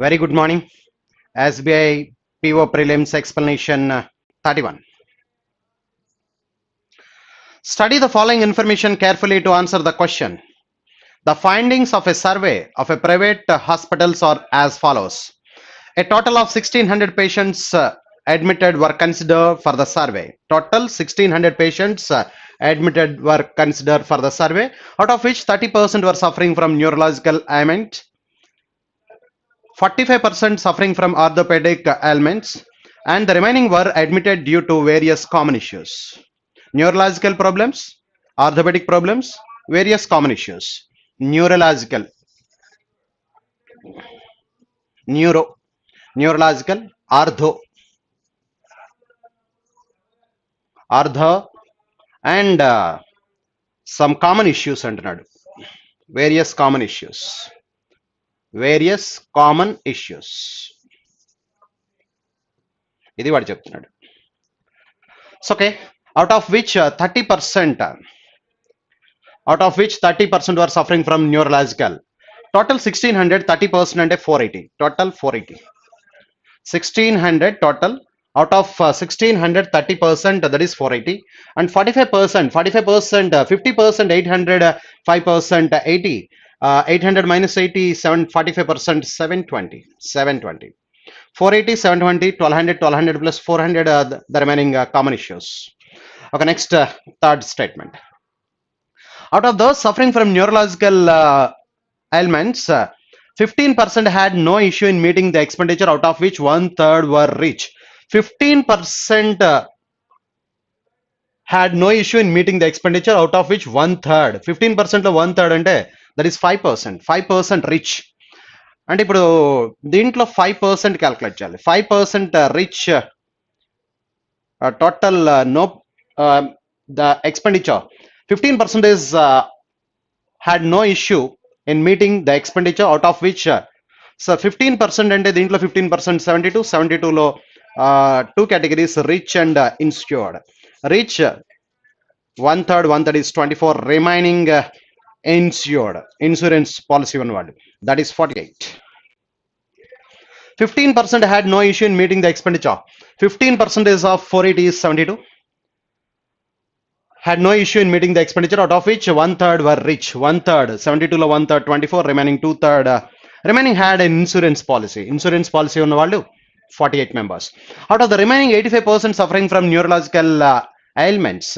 Very good morning. SBI PO Prelims Explanation 31. Study the following information carefully to answer the question. The findings of a survey of a private hospitals are as follows. A total of 1600 patients admitted were considered for the survey. Total 1600 patients admitted were considered for the survey, out of which 30% were suffering from neurological ailment, 45% suffering from orthopedic ailments, and the remaining were admitted due to various common issues. Neurological problems, orthopedic problems, various common issues. Neurological, neurological, ortho, and some common issues అంటున్నాడు. Various common issues. ఇది వాడు చెప్తున్నాడు. So, okay, out of which 30% were suffering from neurological. Total 1600, 30% అంటే 480. Total 480. 1600 total. Out of 1600, 30%, that is 480. And 45%, 50%, 800, 5%, 80. 800 minus 80, 45%, 720. 480, 720, 1200 plus 400, the remaining common issues. Okay, next, third statement. Out of those suffering from neurological ailments, 15% had no issue in meeting the expenditure, out of which 1/3 were rich. 15% had no issue in meeting the expenditure, out of which 1/3. 15% లో 1/3 అంటే that is 5%. 5% rich. అంటే ఇప్పుడు దీంట్లో 5% calculate చేయాలి. 5% rich total know the expenditure 15% is had no issue in meeting the expenditure, out of which so 15% అంటే దీంట్లో 15% 72 లో two categories, rich and insured. Rich 1/3 is 24, remaining insured, insurance policy ఉన్నవాళ్ళు, that is 48. 15% had no issue in meeting the expenditure. 15% of 480 is 72. Had no issue in meeting the expenditure, out of which 1/3 were rich. 1/3, 72 లో 1/3 24, remaining 2/3 remaining had an insurance policy. Insurance policy ఉన్నవాళ్ళు 48 members. Out of the remaining 85% suffering from neurological ailments,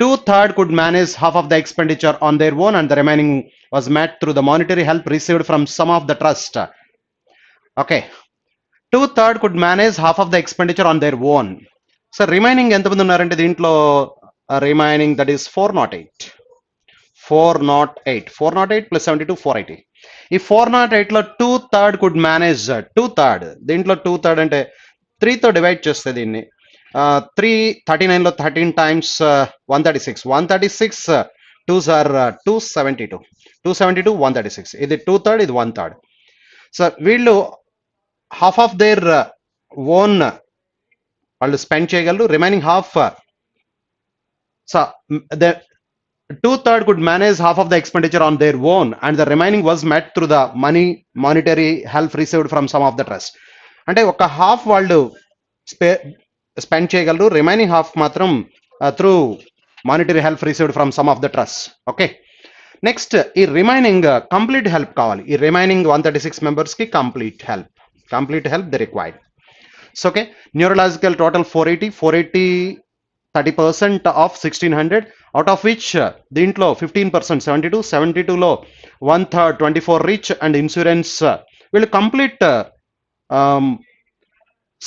2/3 could manage half of the expenditure on their own, and the remaining was met through the monetary help received from some of the trust. Okay, 2/3 could manage half of the expenditure on their own. So remaining ఎంతమంది ఉన్నారంటే దీంట్లో remaining, that is 408 plus 72, 480. ఈ 408 లో 2/3 could manage 2/3. దీంట్లో 2/3 అంటే 3 తో divide చేస్తే దీన్ని 339 లో 13 times 136. 2s are 272. 136. ఇది 2/3, ఇది 1/3. సో వీళ్ళు హాఫ్ ఆఫ్ దేర్ ఓన్ వాళ్ళు స్పెండ్ చేయగలరు. Remaining half, so the 2/3 could manage half of the expenditure on their own, and the remaining was met through the monetary help received from some of the trust. అంటే ఒక half వాళ్ళు spend చేయగలరు, remaining half మాత్రం through monetary help received from some of the trust. Okay, next ఈ remaining complete help కావాలి. ఈ remaining 136 members కి complete help they required. So okay, neurological total 480 30% of 1600, out of which దీంట్లో 15% 72 లో 1/3 24 rich and insurance వీళ్ళు complete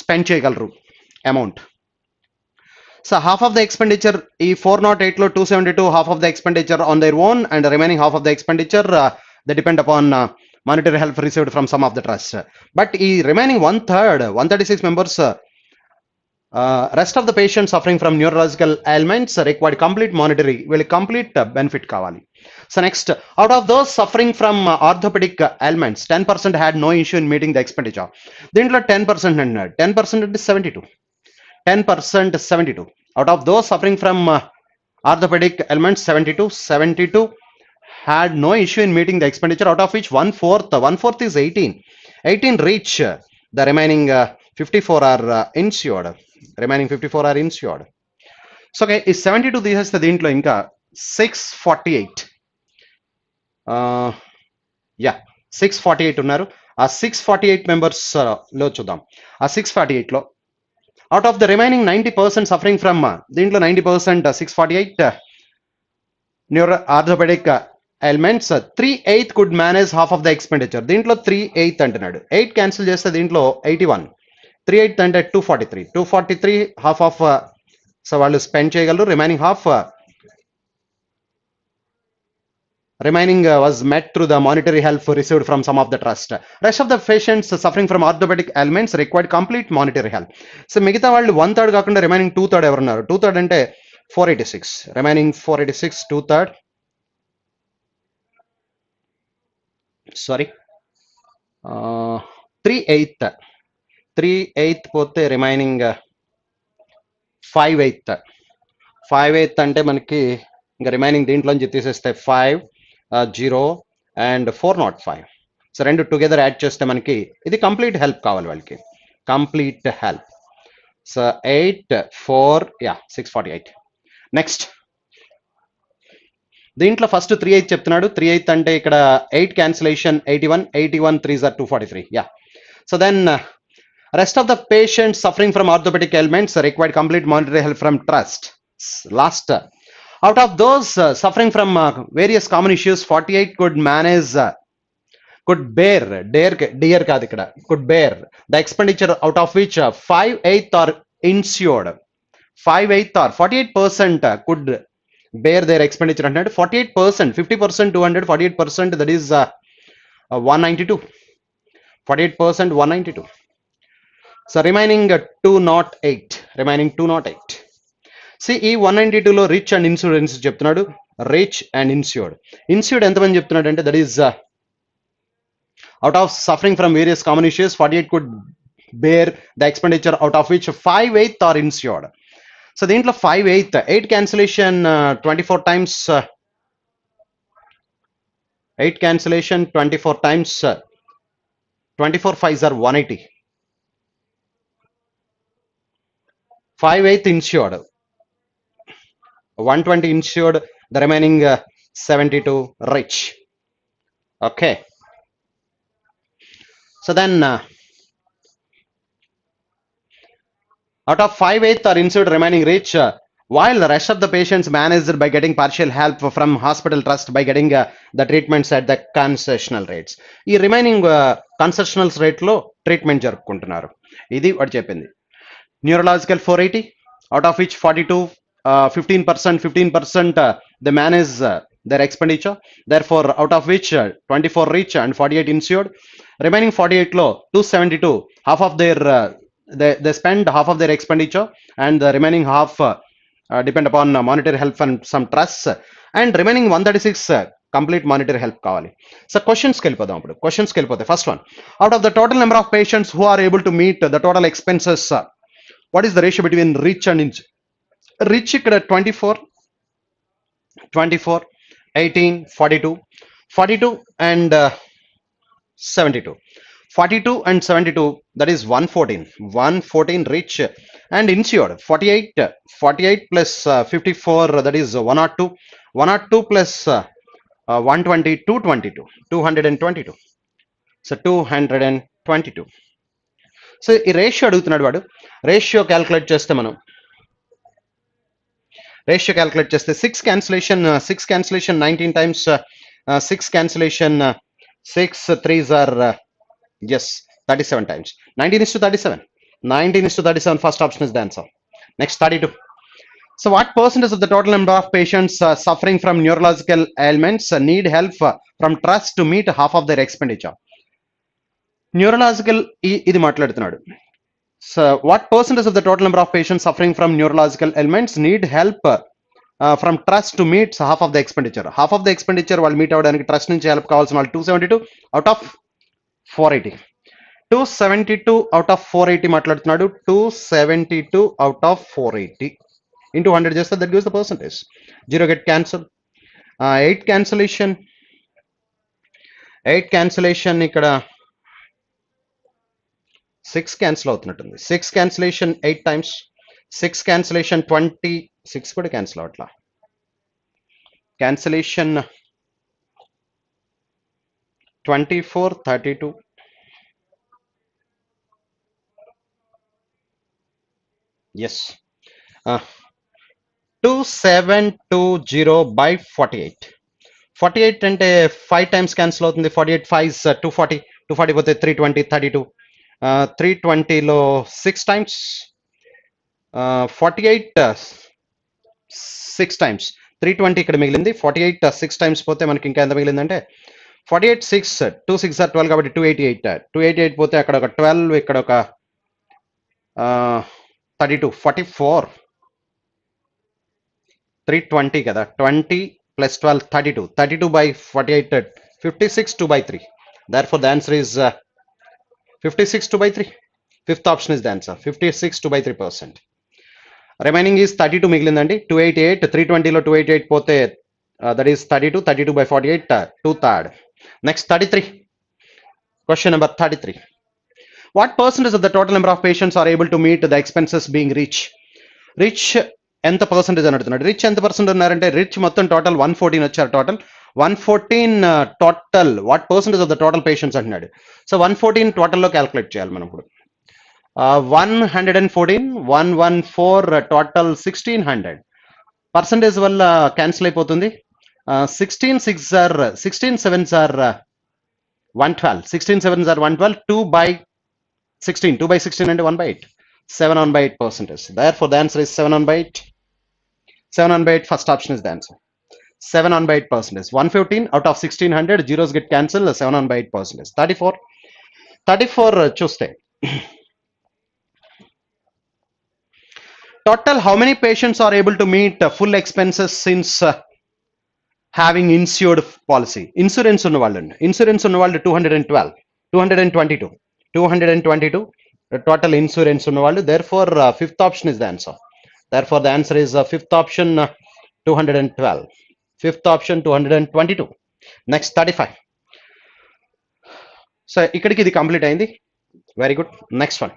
spend చేయగలరు amount. So half of the expenditure ఈ 408 లో 272 half of the expenditure on their own, and remaining half of the expenditure they depend upon monetary help received from some of the trust. But ఈ remaining 1/3 136 members, rest of the patients suffering from neurological ailments required complete monetary, will complete benefit kavali. So next, out of those suffering from orthopedic ailments, 10% had no issue in meeting the expenditure. Dintlo 10% and 10% is 72. 10% 72. Out of those suffering from orthopedic ailments, 72 had no issue in meeting the expenditure, out of which one fourth is 18 reach, the remaining 54 are insured, remaining 54 are insured. So okay, ఈ 72 తీసేస్తే దీంట్లో ఇంకా 648, yeah 648 ఉన్నారు. ఆ 648 members లో చూద్దాం. ఆ 648 లో out of the remaining 90% suffering from, దీంట్లో 90% 648 neuro orthopedic elements, 3/8 could manage half of the expenditure. దీంట్లో 3/8 అంటున్నాడు, 8 క్యాన్సిల్ చేస్తే దీంట్లో 81, 3/8 అంటే 243 హాఫ్ ఆఫ్, సో వాళ్ళు స్పెండ్ చేయగలరు. remaining was met through the monetary help received from some of the trust. Rest of the patients suffering from orthopedic ailments required complete monetary help. So మిగతా వాళ్ళు 1/3 కాకుండా remaining 2/3 ఎవరున్నారు? 2/3 అంటే 486, remaining 486 2/3, sorry 3/8 పోతే remaining 5/8 అంటే మనకి ఇంకా రిమైనింగ్ దీంట్లోంచి తీసేస్తే 5 and 405. సో రెండు టుగెదర్ యాడ్ చేస్తే మనకి ఇది కంప్లీట్ హెల్ప్ కావాలి వాళ్ళకి, కంప్లీట్ హెల్ప్. సో 8 4 648. నెక్స్ట్ దీంట్లో ఫస్ట్ 3/8 చెప్తున్నాడు. 3/8 అంటే ఇక్కడ 8 cancellation 81 3s are 243. So then rest of the patients suffering from orthopedic ailments required complete monetary help from trust. Last, out of those suffering from various common issues, 48 could manage, could bear could bear the expenditure, out of which 5/8 are insured. 5/8 or 48% could bear their expenditure. 48%, 50% 200, 48% that is 192. 48% 192. So remaining 208. See, ఈ 192లో rich and insurance చెప్తున్నాడు. Rich and insured ఎంతమంది చెప్తున్నాడు అంటే that is out of suffering from various common issues 48 could bear the expenditure, out of which 5/8 are insured. So దీంట్లో 5/8, 8 cancellation 24 times, 8 cancellation 24 times 24 5s are 180. 5/8 insured, 120 insured, the remaining 72 rich. Okay, so then out of 5/8 are insured, remaining rich, while the rest of the patients managed by getting partial help from hospital trust by getting the treatments at the concessional rates. ఈ remaining కన్సెషనల్స్ rate లో treatment జరుపుకుంటున్నారు. ఇది వాడు చెప్పింది. Neurological 480, out of which 42, 15% they manage their expenditure, therefore out of which 24 rich and 48 insured. Remaining 48 low 272, half of their they spend half of their expenditure, and the remaining half depend upon monetary help from some trusts, and remaining 136 complete monetary help కావాలి. So క్వశ్చన్స్కి వెళ్ళిపోదాం. ఇప్పుడు క్వశ్చన్స్కి వెళ్ళిపోతే first one, out of the total number of patients who are able to meet the total expenses, what is the ratio between rich and rich? ఇక్కడ 24 18 42 and 72. 42 and 72, that is 114 rich and insured. 48 plus 54, that is 102 plus 120 222. So 222. So ఈ ratio అడుగుతున్నాడు వాడు. Ratio calculate చేస్తే 6 cancellation 19 times 6 cancellation 6 3s are 37 times. 19:37 first option is the answer. Next 32. So what percentage of the total number of patients suffering from neurological ailments need help from trust to meet half of their expenditure? Neurological ఇది మాట్లాడుతున్నాడు. So what percentage of the total number of patients suffering from neurological elements need help from trust to meet half of the expenditure. Half of the expenditure వాళ్ళు meet అవ్వడానికి trust నుంచి help కావాల్సిన వాళ్ళు 272 out of 480. 272 out of 480 మాట్లాడుతున్నాడు. 272 out of 480 into 100 చేస్తే that gives the percentage. 0 get cancel, 8 cancellation 8 cancellation ఇక్కడ 6 cancel అవుతున్నట్టుంది. 6 cancellation 8 times, 6 cancellation 20, 6 కూడా cancel అవట్లా. Cancellation 24, 32. Yes. 2720 by 48. 48 అంటే 5 టైమ్స్ క్యాన్సిల్ అవుతుంది. 48 5 240, 240 పోతే 320, 32. 320లో 6 టైమ్స్, 48 6 టైమ్స్, 320 ఇక్కడ మిగిలింది. 48 6 టైమ్స్ పోతే మనకి ఇంకా ఎంత మిగిలిందంటే 48 6 2 6 are 12 కాబట్టి 288 పోతే అక్కడ ఒక 12, ఇక్కడ ఒక 32, 44, 320 కదా, 20 plus 12, 32, 32 by 48, 56 2 by 3. Therefore the answer is 56 2 by 3. Fifth option is the answer, 56 2 by 3%. Remaining is 32 మిగిలిందండి. 288, 320లో 288 పోతే that is 32, 32 by 48, 2/3. Next 33. Question number 33. What percentage of the total number of patients are able to meet the expenses being rich? Rich ఎంత percentage అని అడుగుతున్నాడు. Rich ఎంత percent ఉన్నారంటే rich మొత్తం total 114 వచ్చారు. Total 114 total what percentage of the total patients అంటున్నాడు. So 114 టోటల్లో calculate చేయాలి మనం ఇప్పుడు. 114, 114 టోటల్ 1600 పర్సెంటేజ్ వల్ల క్యాన్సిల్ అయిపోతుంది. 16 6 are 16 7s are 112, 16 7s are 112, 2 by 16, 2 by 16 అంటే 1/8, 7/8%. Therefore the answer is 7/8. 7/8, first option is the answer. 7/8%. 115 out of 1600, zeros get cancelled, 7/8%. 34 చూస్తే total how many patients are able to meet full expenses since having insured policy? Insurance ఉన్న వాళ్ళు 212, 222 total insurance ఉన్న వాళ్ళు. Therefore fifth option is the answer. Therefore the answer is fifth option, 212. Fifth option 222. Next 35. So ఇక్కడికి ఇది complete అయింది. Very good. Next one,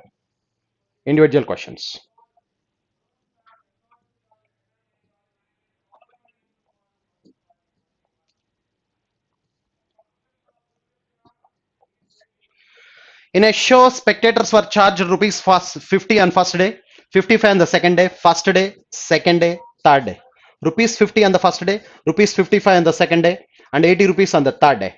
individual questions. In a show, spectators were charged rupees 50 on first day, 55 on the second day, first day, second day, third day. Rupees 50 on the first day, rupees 55 on the second day, and 80 rupees on the third day.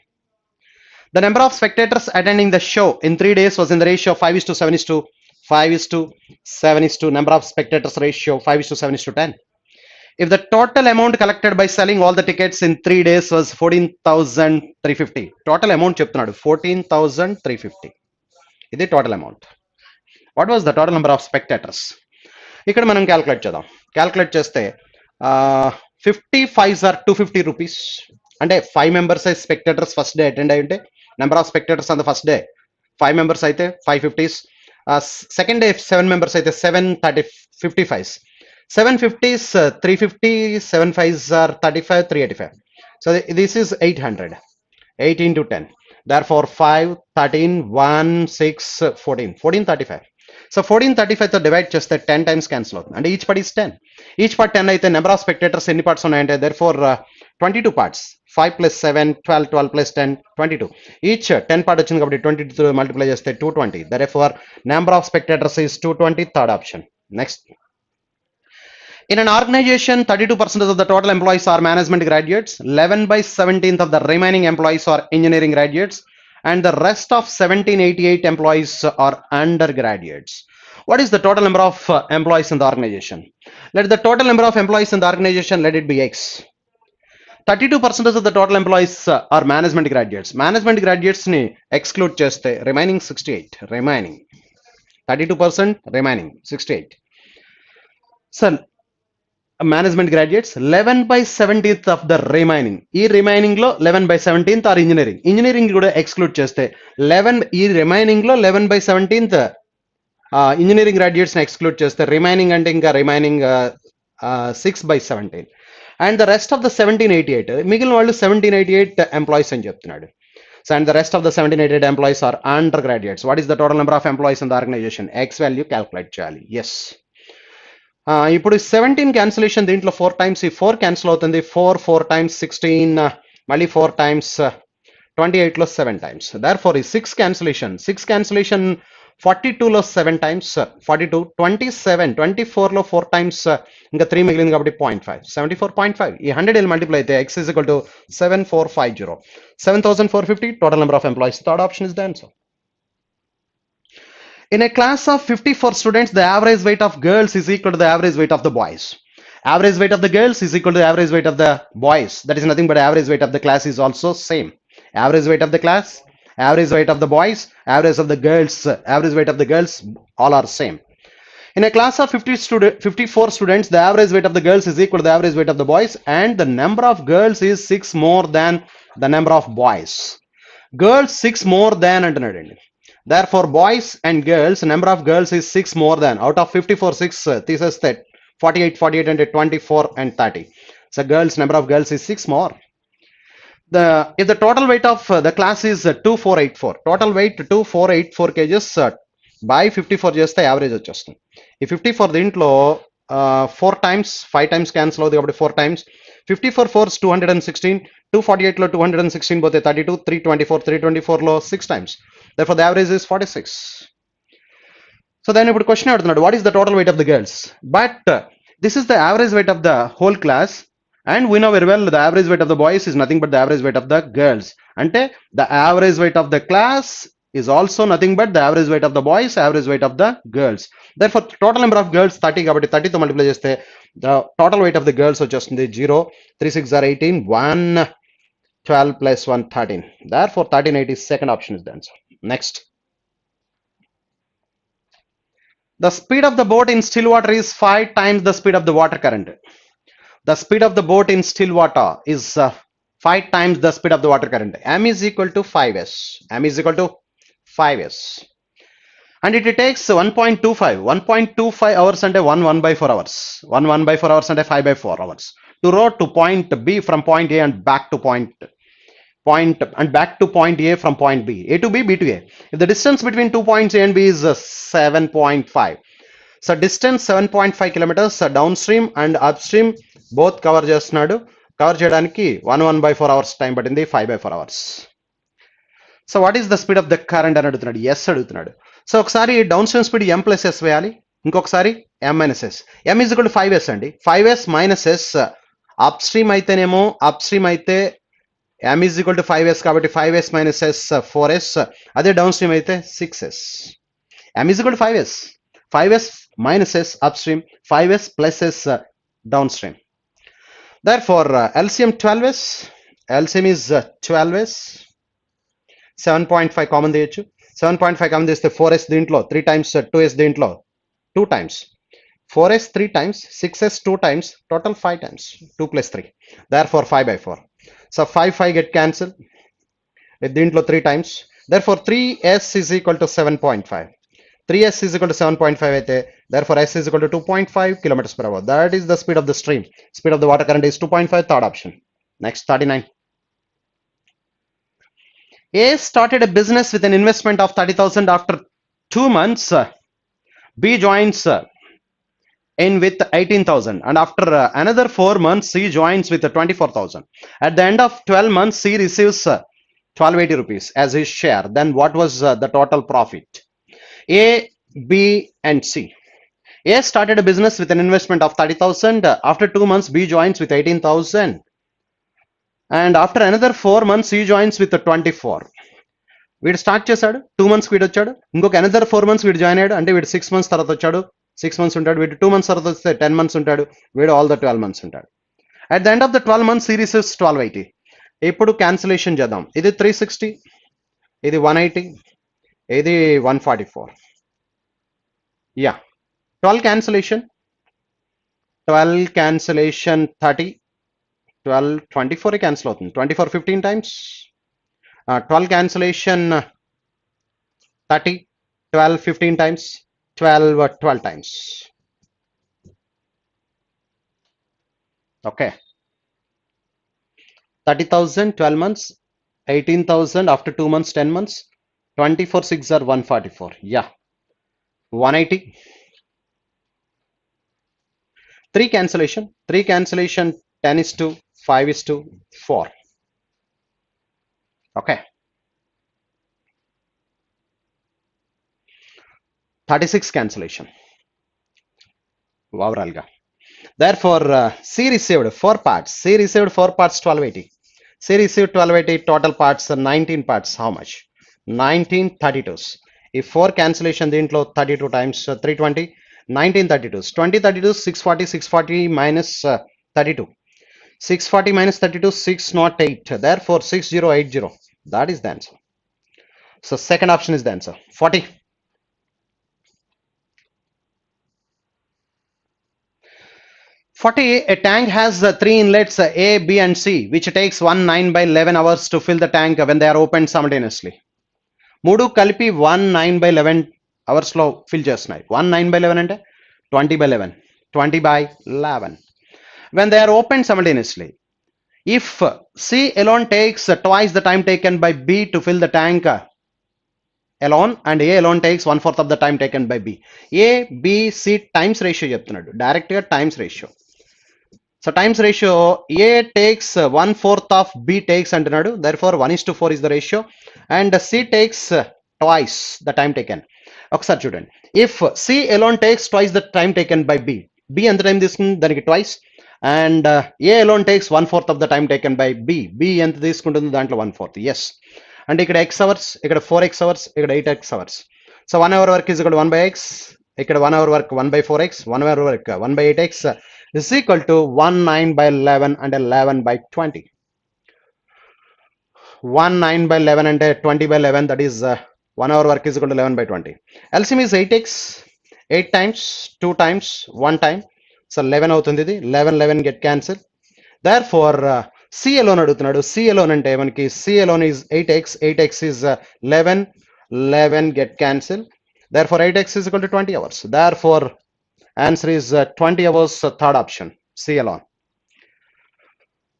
The number of spectators attending the show in 3 days was in the ratio of 5:7:5:7. Number of spectators ratio 5:7:10. If the total amount collected by selling all the tickets in 3 days was 14,350. Total amount చెప్తున్నాడు 14,350. ఇది total amount. What was the total number of spectators? ఇక్కడ మనం calculate చేద్దాం. Calculate చేస్తే 55 are 250 rupees అంటే 5 members spectators first day attend అయి ఉంటే number of spectators on the first day 5 members అయితే 550s. సెకండ్ డే 7 మెంబర్స్ అయితే 55s. 750s 350, 7 5s are 35, 385. So this is 800. 8 into 10. Therefore 5, 13, 1, 6, 14. 1435. So 1435 తో divide చేస్తే 10 times cancel అవుతుంది. అంటే each part is 10. Each part 10 అయితే number of spectators ఎన్ని parts ఉన్నాయంటే therefore 22 parts. 5 plus 7, 12, 12 plus 10, 22. Each 10 part వచ్చింది కాబట్టి 22 multiply చేస్తే 220. Therefore number of spectators is 220, third option. Next. In an organization, 32% of the total employees are management graduates, 11/17 of the remaining employees are engineering graduates, and the rest of 1788 employees are undergraduates. What is the total number of employees in the organization? Let the total number of employees in the organization, let it be X. 32% of the total employees are management graduates. Management graduates ni exclude cheste, remaining 68. Remaining 32%, remaining 68. So management graduates, 11/17 of the remaining. ఈ remaining లో 11/17 are engineering కూడా exclude చేస్తే 11 ఈ remaining లో 11/17 engineering graduates ని exclude చేస్తే remaining అంటే ఇంకా remaining 6/17. And the rest of the 1788 మిగిలిన వాళ్ళు 1788 ఎంప్లాయీస్ అని చెప్తున్నాడు. So, and the rest of the 1788 employees are undergraduates. What is the total number of employees in the organization? X value calculate చేయాలి. Yes. ఇప్పుడు 17 cancellation దీంట్లో 4 times ఈ 4 cancel అవుతుంది. 4 times 16 మళ్ళీ 4 టైమ్స్ 28 లో 7 టైమ్స్. Therefore ఈ 6 క్యాన్సిలేషన్ 42 లో 7 times 42 27 24 లో 4 టైమ్స్ ఇంకా 3 మిగిలింది కాబట్టి 0.5 74.5 ఈ 100 ఎల్ మల్టిప్లై అయితే x is equal to 7450 7450 total number of employees. Third option is the answer. In a class of 54 students, the average weight of girls is equal to the average weight of the boys. Average weight of the girls is equal to the average weight of the boys. That is nothing but average weight of the class is also same. Average weight of the class, average weight of the boys, average of the girls, average weight of the girls, all are same. In a class of 54 students, the average weight of the girls is equal to the average weight of the boys, and the number of girls is 6 more than the number of boys. Girls 6 more than అంటున్నాడండి. Therefore, boys and girls, number of girls is 6 more than. Out of 54, 6 తీసేస్తే 48 అంటే 24 and 30. So, girls, number of girls is 6 more. If the total weight of the class is 2484, total weight 2484 kgs by 54 చేస్తే average వచ్చేస్తుంది. ఈ 54 దీంట్లో 4 times 5 times cancel అవుతుంది కాబట్టి 4 times 54 4 216 248 లో 216 పోతే 32 324 లో 6 times. Therefore, the average is 46. So then ఇప్పుడు క్వశ్చన్ అడుగుతున్నాడు, what is the total weight of the girls? But this is the average weight of the whole class, and we know very well the average weight of the boys is nothing but the average weight of the girls. అంటే the average weight of the class is also nothing but the average weight of the boys, average weight of the girls. Therefore, total number of girls 30 కాబట్టి 30 తో multiply చేస్తే the total weight of the girls వచ్చేస్తుంది 0 3 6 are 18 1 12 plus 1 13. Therefore, 1380 second option is the answer. Next. The speed of the boat in still water is 5 times the speed of the water current. The speed of the boat in still water is 5 times the speed of the water current. M is equal to 5s. M is equal to 5s. And it takes 1.25 hours and 1 by 4 hours. 1 by 4 hours and 5 by 4 hours to row to point B from point A and back to point A from point B, A to B, B to A. If the distance between 2 points A and B is 7.5, so distance 7.5 kilometers downstream and upstream both cover చేస్తున్నాడు. Cover చేయడానికి 1 by 4 hours time పట్టింది, 5 by 4 hours. So what is the speed of the current అని అడుగుతున్నాడు, yes అడుగుతున్నాడు. So ఒకసారి down stream speed m plus S వేయాలి, ఇంకొకసారి m minus yes. m is equal to 5s అండి. 5s minus yes up stream అయితేనేమో up stream అయితే m is equal to 5s కాబట్టి 5s minus s 4s, అదే down stream అయితే 6s. m is equal to 5s, 5s minus s upstream, 5s plus s downstream. Therefore, LCM 12s, LCM is 12s, 7.5 common తీయచ్చు. 7.5 common తీస్తే 4s దీంట్లో 3 times, 2s దీంట్లో 2 times, 4s 3 times, 6s 2 times, total 5 times, 2 plus 3. Therefore, 5 by 4. So 5 get cancelled. దీంట్లో 3 times. Therefore, 3s is equal to 7.5. 3s is equal to 7.5 అయితే therefore s is equal to 2.5 kilometers per hour. That is the speed of the stream. Speed of the water current is 2.5. Third option. Next, 39. A started a business with an investment of 30,000. After 2 months, B joins in with 18,000, and after another 4 months C joins with 24,000. At the end of 12 months C receives 1280 rupees as his share. Then what was the total profit? A, B and C. A started a business with an investment of 30,000. After 2 months B joins with 18,000, and after another 4 months C joins with 24. వీడు start చేశాడు, 2 months వీడు వచ్చాడు, ఇంకొక another 4 months వీడు join అయ్యాడు, అంటే వీడు 6 months తర్వాత వచ్చాడు, 6 months ఉంటాడు, వీడు 2 months తర్వాత వస్తే 10 months ఉంటాడు, వీడు ఆల్ ద 12 months ఉంటాడు. At the end of the 12 months series 1280. ఇప్పుడు క్యాన్సిలేషన్ చేద్దాం. ఇది 360, ఇది 180, ఇది 144. యా 12 cancellation 30, 12 24 క్యాన్సిల్ అవుతుంది, 24 15 times. 12 cancellation 30, 12 15 times, 12 times. Okay, 30,000 12 months, 18,000 after 2 months, 10 months. 24 6 are 144. Yeah. 180. 3 cancellation. 3 cancellation. 10 is to 5 is to 4. Okay. 36 cancellation. Overall. Therefore, C received 4 parts. C received 4 parts 1280. C received 1280. Total parts 19 parts. How much? 1932s. If 4 cancellation, దీంట్లో 32 times 320. 1932s. 2032, 640, 640 minus 32. 640 minus 32, 608. Therefore, 6080. That is the answer. So, second option is the answer. 40. 40, a tank has 3 inlets A, B and C, which takes 1 9 by 11 hours to fill the tank when they are opened simultaneously. 3 కలిపి 1 9 by 11 hours లో fill చేస్తున్నాయి. 1 9 by 11 అంటే 20 by 11. 20 by 11. When they are opened simultaneously, if C alone takes twice the time taken by B to fill the tank alone and A alone takes 1/4 of the time taken by B. A, B, C times ratio చెప్తున్నాడు. Direct గా times ratio. So times ratio, A takes 1/4 of B takes అంటున్నాడు. Therefore 1:4 is the ratio and C takes twice the time taken. ఒకసారి చూడండి. If C alone takes twice the time taken by B, B ఎంత time తీసుకుంది దానికి twice and A alone takes 1/4 of the time taken by B. B ఎంత తీసుకుంటుంది దాంట్లో 1/4. Yes. అంటే ఇక్కడ x hours, ఇక్కడ 4x hours, ఇక్కడ 8x hours. So 1 hour work is equal to 1 by x, ఇక్కడ 1 hour work 1 by 4x, 1 hour work 1 by 8x is equal to 1 9 by 11 and 11 by 20. 1 9 by 11 and 20 by 11, that is 1 hour work is equal to 11 by 20. LCM is 8x, 8 times, 2 times, 1 time. So 11 అవుతుంది ఇది. 11 11 get cancelled. Therefore C alone అడుగుతున్నాడు. C alone అంటే మనకి C alone is 8x, 8x is 11, 11 get cancelled. Therefore 8x is equal to 20 hours. Therefore answer is 20 hours, third option, C alone.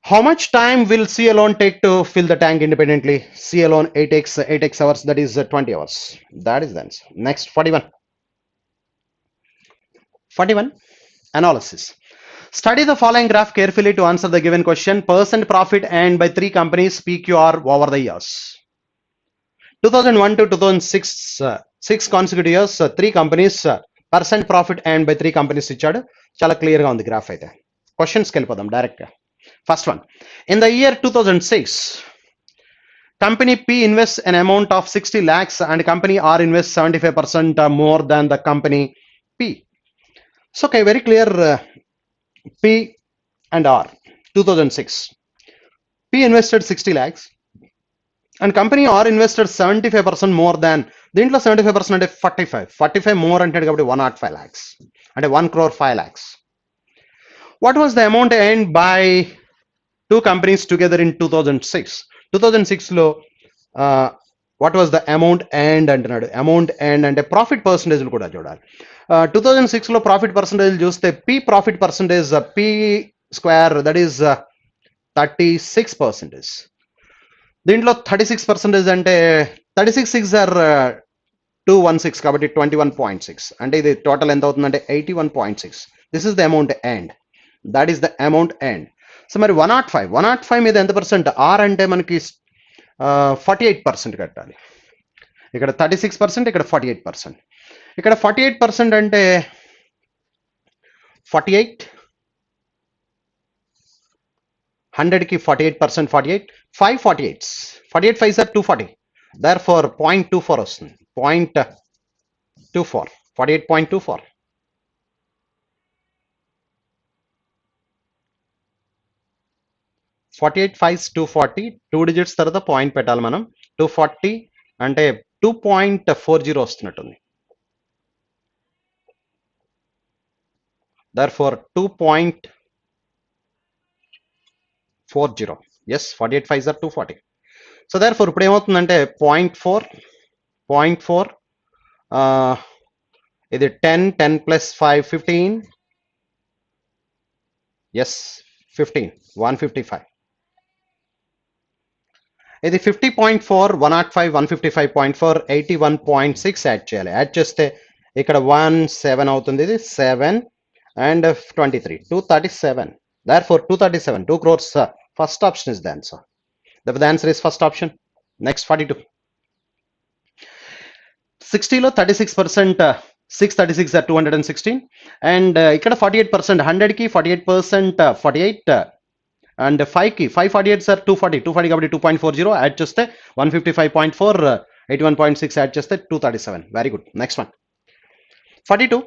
How much time will C alone take to fill the tank independently? C alone 8x hours, that is 20 hours. That is the answer. Next, 41. 41, analysis. Study the following graph carefully to answer the given question. Percent profit earned by 3 companies PQR over the years. 2001 to 2006, 6 consecutive years, 3 companies, percent profit earned by 3 companies ఇచ్చాడు. చాలా clear గా ఉంది graph అయితే. క్వశ్చన్స్కి వెళ్ళిపోదాం direct గా. First one, in the year 2006, company P invests an amount of 60 lakhs and company R invests 75% more than the company P. So, okay, very clear. P and R, 2006. P invested 60 lakhs and company R invested 75% more than, దీంట్లో 75% అంటే 45 more అంటే కాబట్టి 105 lakhs అంటే 1 crore 5 lakhs. What was the amount earned by 2 companies together in 2006? 2006 లో what was the amount earned అంటున్నాడు. Amount earned అంటే profit percentage కూడా చూడాలి. 2006 లో ప్రాఫిట్ పర్సంటేజ్ చూస్తే P profit percentage P square that is 36%. దీంట్లో 36% అంటే 36 ఆర్ 216 కాబట్టి 21.6 అంటే ఇది టోటల్ ఎంత అవుతుందంటే 81.6. This is the amount earned. That is the amount earned. So మరి 105 మీద ఎంత పర్సెంట్? ఆర్ అంటే మనకి 48% కట్టాలి. ఇక్కడ 36%, ఇక్కడ 48%. ఇక్కడ 48% అంటే 48 100కి 48%, 48 5 48s, 48 5s are 240. Therefore 0.24 వస్తుంది. 0.24, 48.24. ఫార్టీ 240, 2 digits తర్వాత పాయింట్ పెట్టాలి మనం. 240 అంటే 2.40 వస్తున్నట్టుంది. Therefore 2.40. Yes, 48 5s are 240. So therefore ఇప్పుడు ఏమవుతుందంటే 0.4 ఇది 10 plus 5 15. Yes, 15, 155. ఇది 50.4, 105, 155.4, 81.6 యాడ్ చేయాలి. యాడ్ చేస్తే ఇక్కడ 17 అవుతుంది. ఇది 7 and 23, 237. Therefore 237, 2 crores. First option is the answer. The answer is first option. Next 42. 60లో 36%, 636 are 216, and ఇక్కడ 48%, 100కి 48%, 48, and 5కి 548 are 240, 240 కాబట్టి 2.40 యాడ్ చేస్తే 155.4, 81.6 యాడ్ చేస్తే 237. Very good. Next one 42.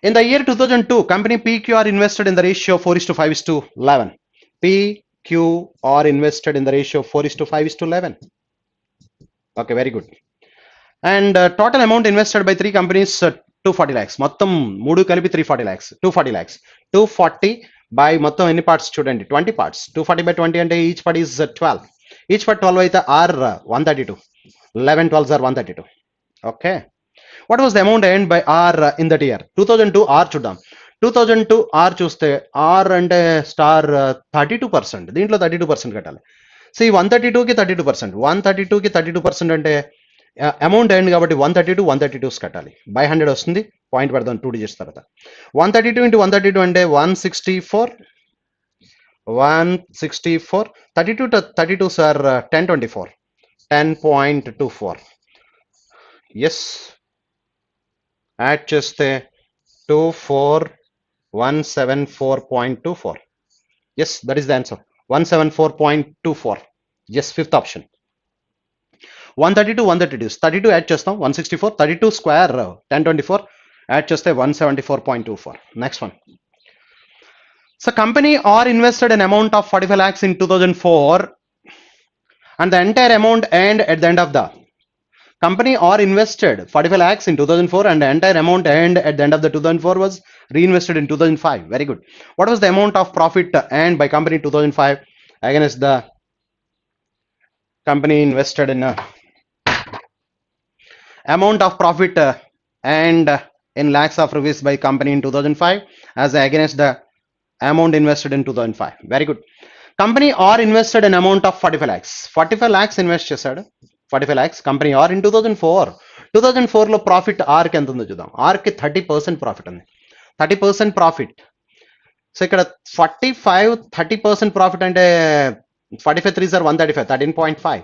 In the year 2002, company PQR invested in the ratio 4:5:11. PQR invested in the ratio 4:5:11. Okay, very good. And total amount invested by 3 companies, 240 lakhs. మొత్తం మూడు కలిపి 340 lakhs. 240 lakhs. 240 by మొత్తం ఎన్ని parts చూడండి, 20 parts. 240 by 20 అంటే each part is 12. Each part 12 అయితే R 132. 11 12s are 132. Okay. What was the amount earned by R in that year? 2002 R చూద్దాం. 2002 R చూస్తే R అంటే స్టార్ 32%. దీంట్లో 32% కట్టాలి. సో ఈ 132కి 32%, 132కి 32% అంటే అమౌంట్ ఎర్న్ కాబట్టి 132 132s కట్టాలి. బై 100 వస్తుంది. పాయింట్ పెడదాం 2 digits తర్వాత. 132 into 132 అంటే 164. 32 to 32s are 1024. 10.24. Yes. Add చేస్తే 24174.24. Yes, that is the answer. 174.24. Yes, fifth option. 132 132, 32 add చేస్తాం 164, 32 square 1024 యాడ్ చేస్తే 174.24. Next one. So company are invested an amount of 45 lakhs in 2004 and the entire amount earned at the end of the company or invested 45 lakhs in 2004 and the entire amount earned at the end of the 2004 was reinvested in 2005. Very good. What was the amount of profit earned by company in 2005 against the company invested in amount of profit earned in lakhs of rupees by company in 2005 as against the amount invested in 2005. Very good. Company or invested an amount of 45 lakhs. 45 lakhs invest చేశాడు. 45 lakhs company R in 2004లో profit ఆర్కి ఎంత ఉందో చూద్దాం. ఆర్కి 30% profit ఉంది. 30% profit. So ఇక్కడ 45 30% profit అంటే 45 3s are 135, 13.5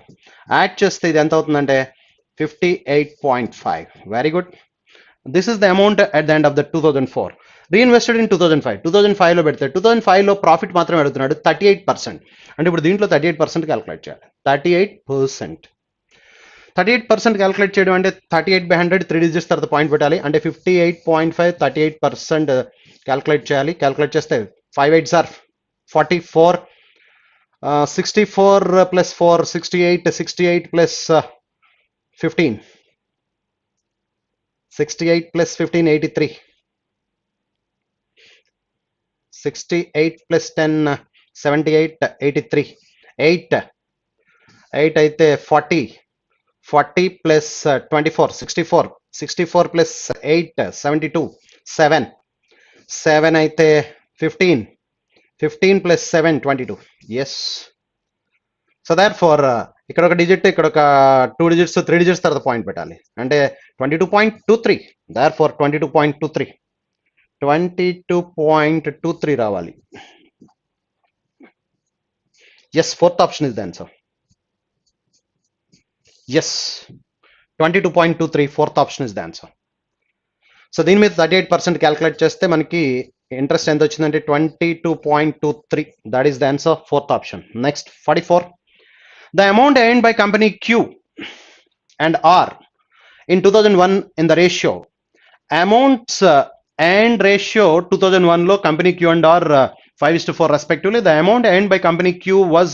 add చేస్తే ఇది ఎంత అవుతుందంటే 58.5. Very good. This is the amount at the end of the 2004. Reinvested in 2005లో పెడితే 2005లో ప్రాఫిట్ మాత్రం అడుగుతున్నాడు 38%. అంటే ఇప్పుడు దీంట్లో 38% క్యాలిక్యులేట్ చేయాలి. 38% క్యాలిక్యులేట్ చేయడం అంటే 38 by 100, 3 digits తర్వాత పాయింట్ పెట్టాలి. అంటే 58.5, 38% క్యాలిక్యులేట్ చేయాలి. క్యాలిక్యులేట్ చేస్తే 5 8s are 44, 64 plus 4 68, 68 plus 15, 68 plus 15 83, 68 plus 10 78, 83, 8 అయితే 40 plus 24 64, 64 plus 8 72, 7 అయితే 15 plus 7 22. Yes. సో therefore ఇక్కడ ఒక డిజిట్, ఇక్కడ ఒక 2 digits, 3 digits తర్వాత పాయింట్ పెట్టాలి. అంటే 22.23. therefore 22.23 రావాలి. Yes, fourth option is the answer. Yes, 22.23, fourth option is the answer. So దీని మీద 38% క్యాలిక్యులేట్ చేస్తే మనకి ఇంట్రెస్ట్ ఎంత వచ్చిందంటే 22.23. That is the answer, fourth option. Next 44. The amount earned by company Q and R in 2001 in the ratio. Amounts earned ratio 2001 లో company Q and R 5:4 respectively. The amount earned by company Q was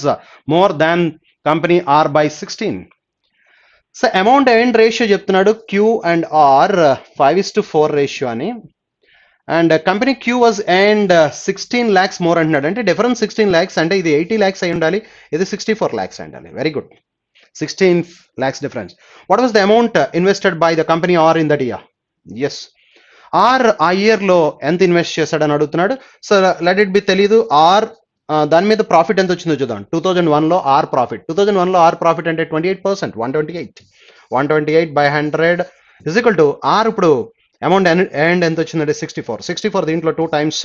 more than company R by 16. So amount earned ratio చెప్తున్నాడు Q and R 5:4 ratio అని. And company Q was and 16 lakhs more అంటున్నాడు. అంటే difference 16 lakhs అంటే ఇది 80 lakhs అయి ఉండాలి, ఇది 64 lakhs అయి ఉండాలి. Very good. 16 lakhs difference. What was the amount invested by the company R in that year? Yes, R ఆ ఇయర్లో ఎంత ఇన్వెస్ట్ చేశాడని అడుగుతున్నాడు. సో లెట్ ఇట్ బి తెలీదు. ఆర్ దాని మీద ప్రాఫిట్ ఎంత వచ్చిందో చూద్దాం. 2001లో ఆర్ ప్రాఫిట్, 2001లో ఆర్ ప్రాఫిట్ అంటే 28%, 128 ఇజ్ ఈక్వల్ టు ఆర్. ఇప్పుడు అమౌంట్ అండ్ ఎంత వచ్చిందంటే 64 దీంట్లో 2 టైమ్స్,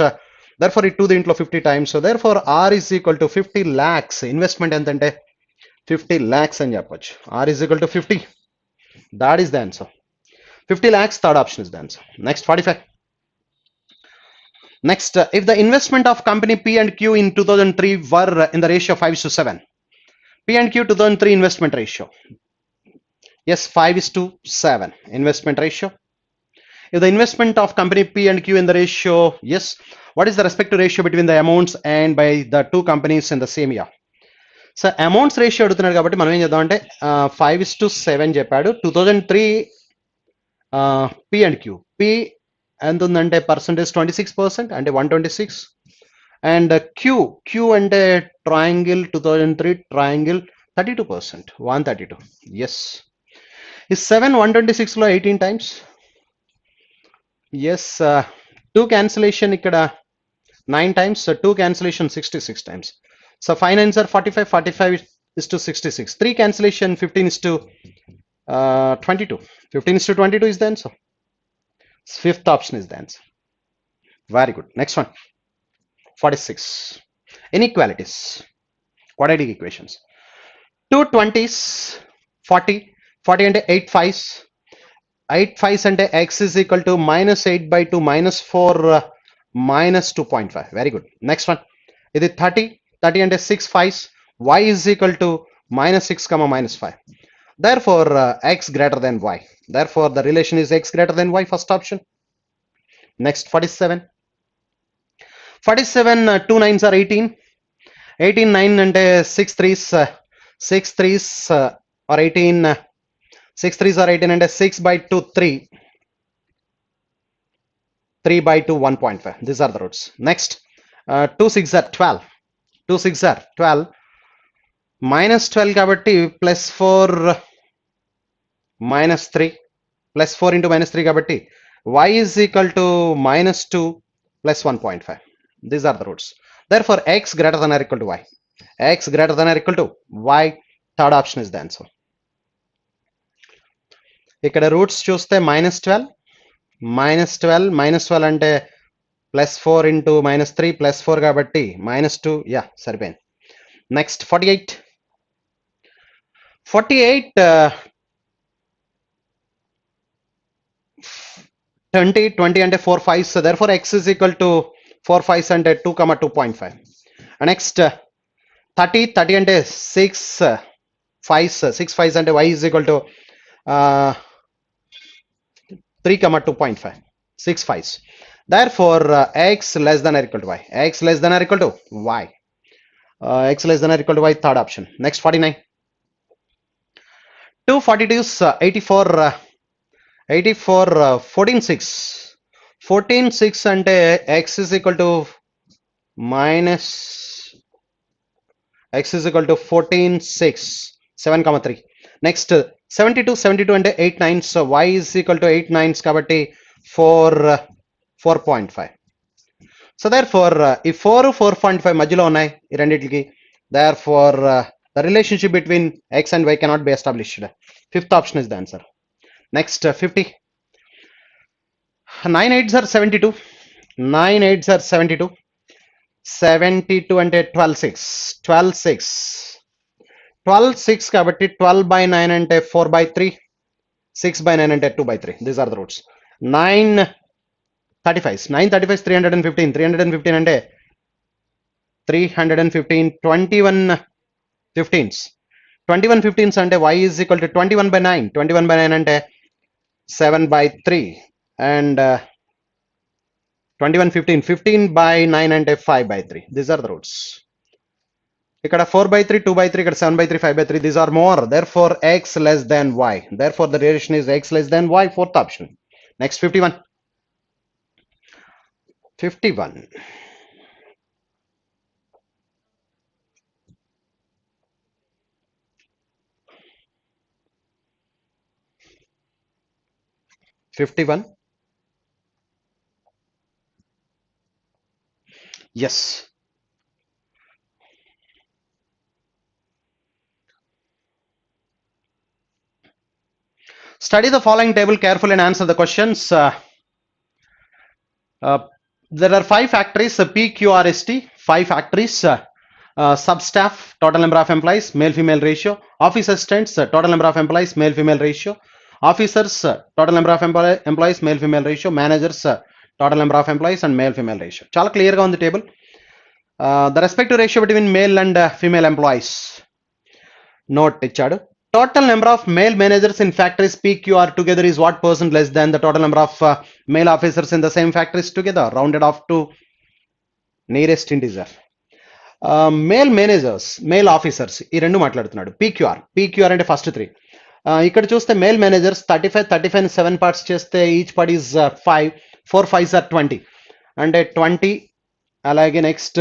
దర్ ఫర్ ఈ 2 దీంట్లో 50 times, therefore R is equal to 50 lakhs. Investment ఎంత అంటే 50 lakhs అని చెప్పొచ్చు. R is equal to 50, that is the answer. 50 lakhs, third option is the answer. Next 45. Next, if the investment of company P and Q in 2003 were in the ratio 5:7, P and Q 2003 investment ratio. Yes, 5:7 investment ratio. If the investment of company P and Q in the ratio, yes, what is the respective ratio between the amounts and by the two companies in the same year? So amounts ratio అడుగుతున్నాడు కాబట్టి మనం ఏం చేద్దాం అంటే 5:7 చెప్పాడు. 2003 P and queue. P ఎంత ఉందంటే percentage 26% అంటే 126. అండ్ క్యూ అంటే ట్రయాంగిల్ 2003 ట్రయాంగిల్ 32%, 132. ఎస్. ఈ 7 126లో 18 టైమ్స్. ఎస్. 2 క్యాన్సిలేషన్ ఇక్కడ 9 times, 2 cancellation 66 times. So 5 nines are 45, 45 is to 66. 3 cancellation, 15 is to 22. 15 is to 22 is the answer. Fifth option is the answer. Very good. Next one. 46. Inequalities. Quadratic equations. 2 20s, 40. 40 and 8 5s. 8 5s and x is equal to minus 8 by 2 minus 4 minus 2.5. Very good. Next one. Is it 30? 30 and 6 5s, y is equal to minus 6 comma minus 5. Therefore, x greater than y. Therefore, the relation is x greater than y, first option. Next, 47. 47, 2 nines are 18. 18, 9 and 6 threes, 6 threes or 18, 6 threes are 18 and 6 by 2, 3. 3 by 2, 1.5. These are the roots. Next, 2 6 are 12. 2 6 are 12, minus 12 kabatti plus 4 minus 3, plus 4 into minus 3 kabatti y is equal to minus 2 plus 1.5. These are the roots. Therefore, x greater than or equal to y. X greater than or equal to y. Third option is the answer. ikkada roots chuste minus 12, minus 12, minus 12 ante plus 4 into minus 3 plus 4 kabatti minus 2. Yeah, saripayindi. Next, 48. 48, 20, 20 and 4 5s. So therefore, x is equal to 4 5s and 2 comma 2.5. Next, 30, 30 and 6 5s, 6 5s and y is equal to 3 comma 2.5. 6 5s. Therefore, x less than or equal to y. X less than or equal to y. X less than or equal to y, third option. Next, 49. 2 42s, 84, 84, 14 6. 14 6 ante x is equal to minus, x is equal to 14 6, 7 comma 3. Next, 72 72 ante 8 9s, so y is equal to 8 9s kabatti 4 4.5. So therefore, ఈ 4 4.5 మధ్యలో ఉన్నాయి ఈ రెండిటికి. Therefore, the relationship between x and y cannot be established. Fifth option is the answer. Next, 50. 9 8s are 72. 9 8s are 72. 72 అంటే 12 6. 12 6. 12 6 కాబట్టి 12 by 9 అంటే 4 by 3. 6 by 9 అంటే 2 by 3. These are the roots. 9 35. 9 35 315. 315 అంటే 315. 21 15s. 21 15s అంటే y is equal to 21 by 9. 21 by 9 అంటే 7 by 3. And 21 15. 15 by 9 అంటే 5 by 3. These are the roots. ఇక్కడ 4 by 3, 2 by 3, ఇక్కడ 7 by 3, 5 by 3. These are more. Therefore, x less than y. Therefore, the relation is x less than y. Fourth option. Next, 51. 51. 51. Yes. Study the following table carefully and answer the questions. There are 5 factories, PQRST, 5 factories, substaff, total number of employees, male female ratio, office assistants, total number of employees, male female ratio, officers, total number of employees, male female ratio, managers, total number of employees and male female ratio. Chala clear ga undi table. The respective ratio between male and female employees. Note ichadu. Total number of male managers in factories PQR together is what percent less than the total number of male officers in the same factories together, rounded off to nearest integer. Male managers, male officers, ఈ రెండు మాట్లాడుతున్నాడు. PQR అంటే first 3. ఇక్కడ చూస్తే male managers 35 7 parts చేస్తే each part is 5, 4 5s are 20 అంటే 20. అలాగే next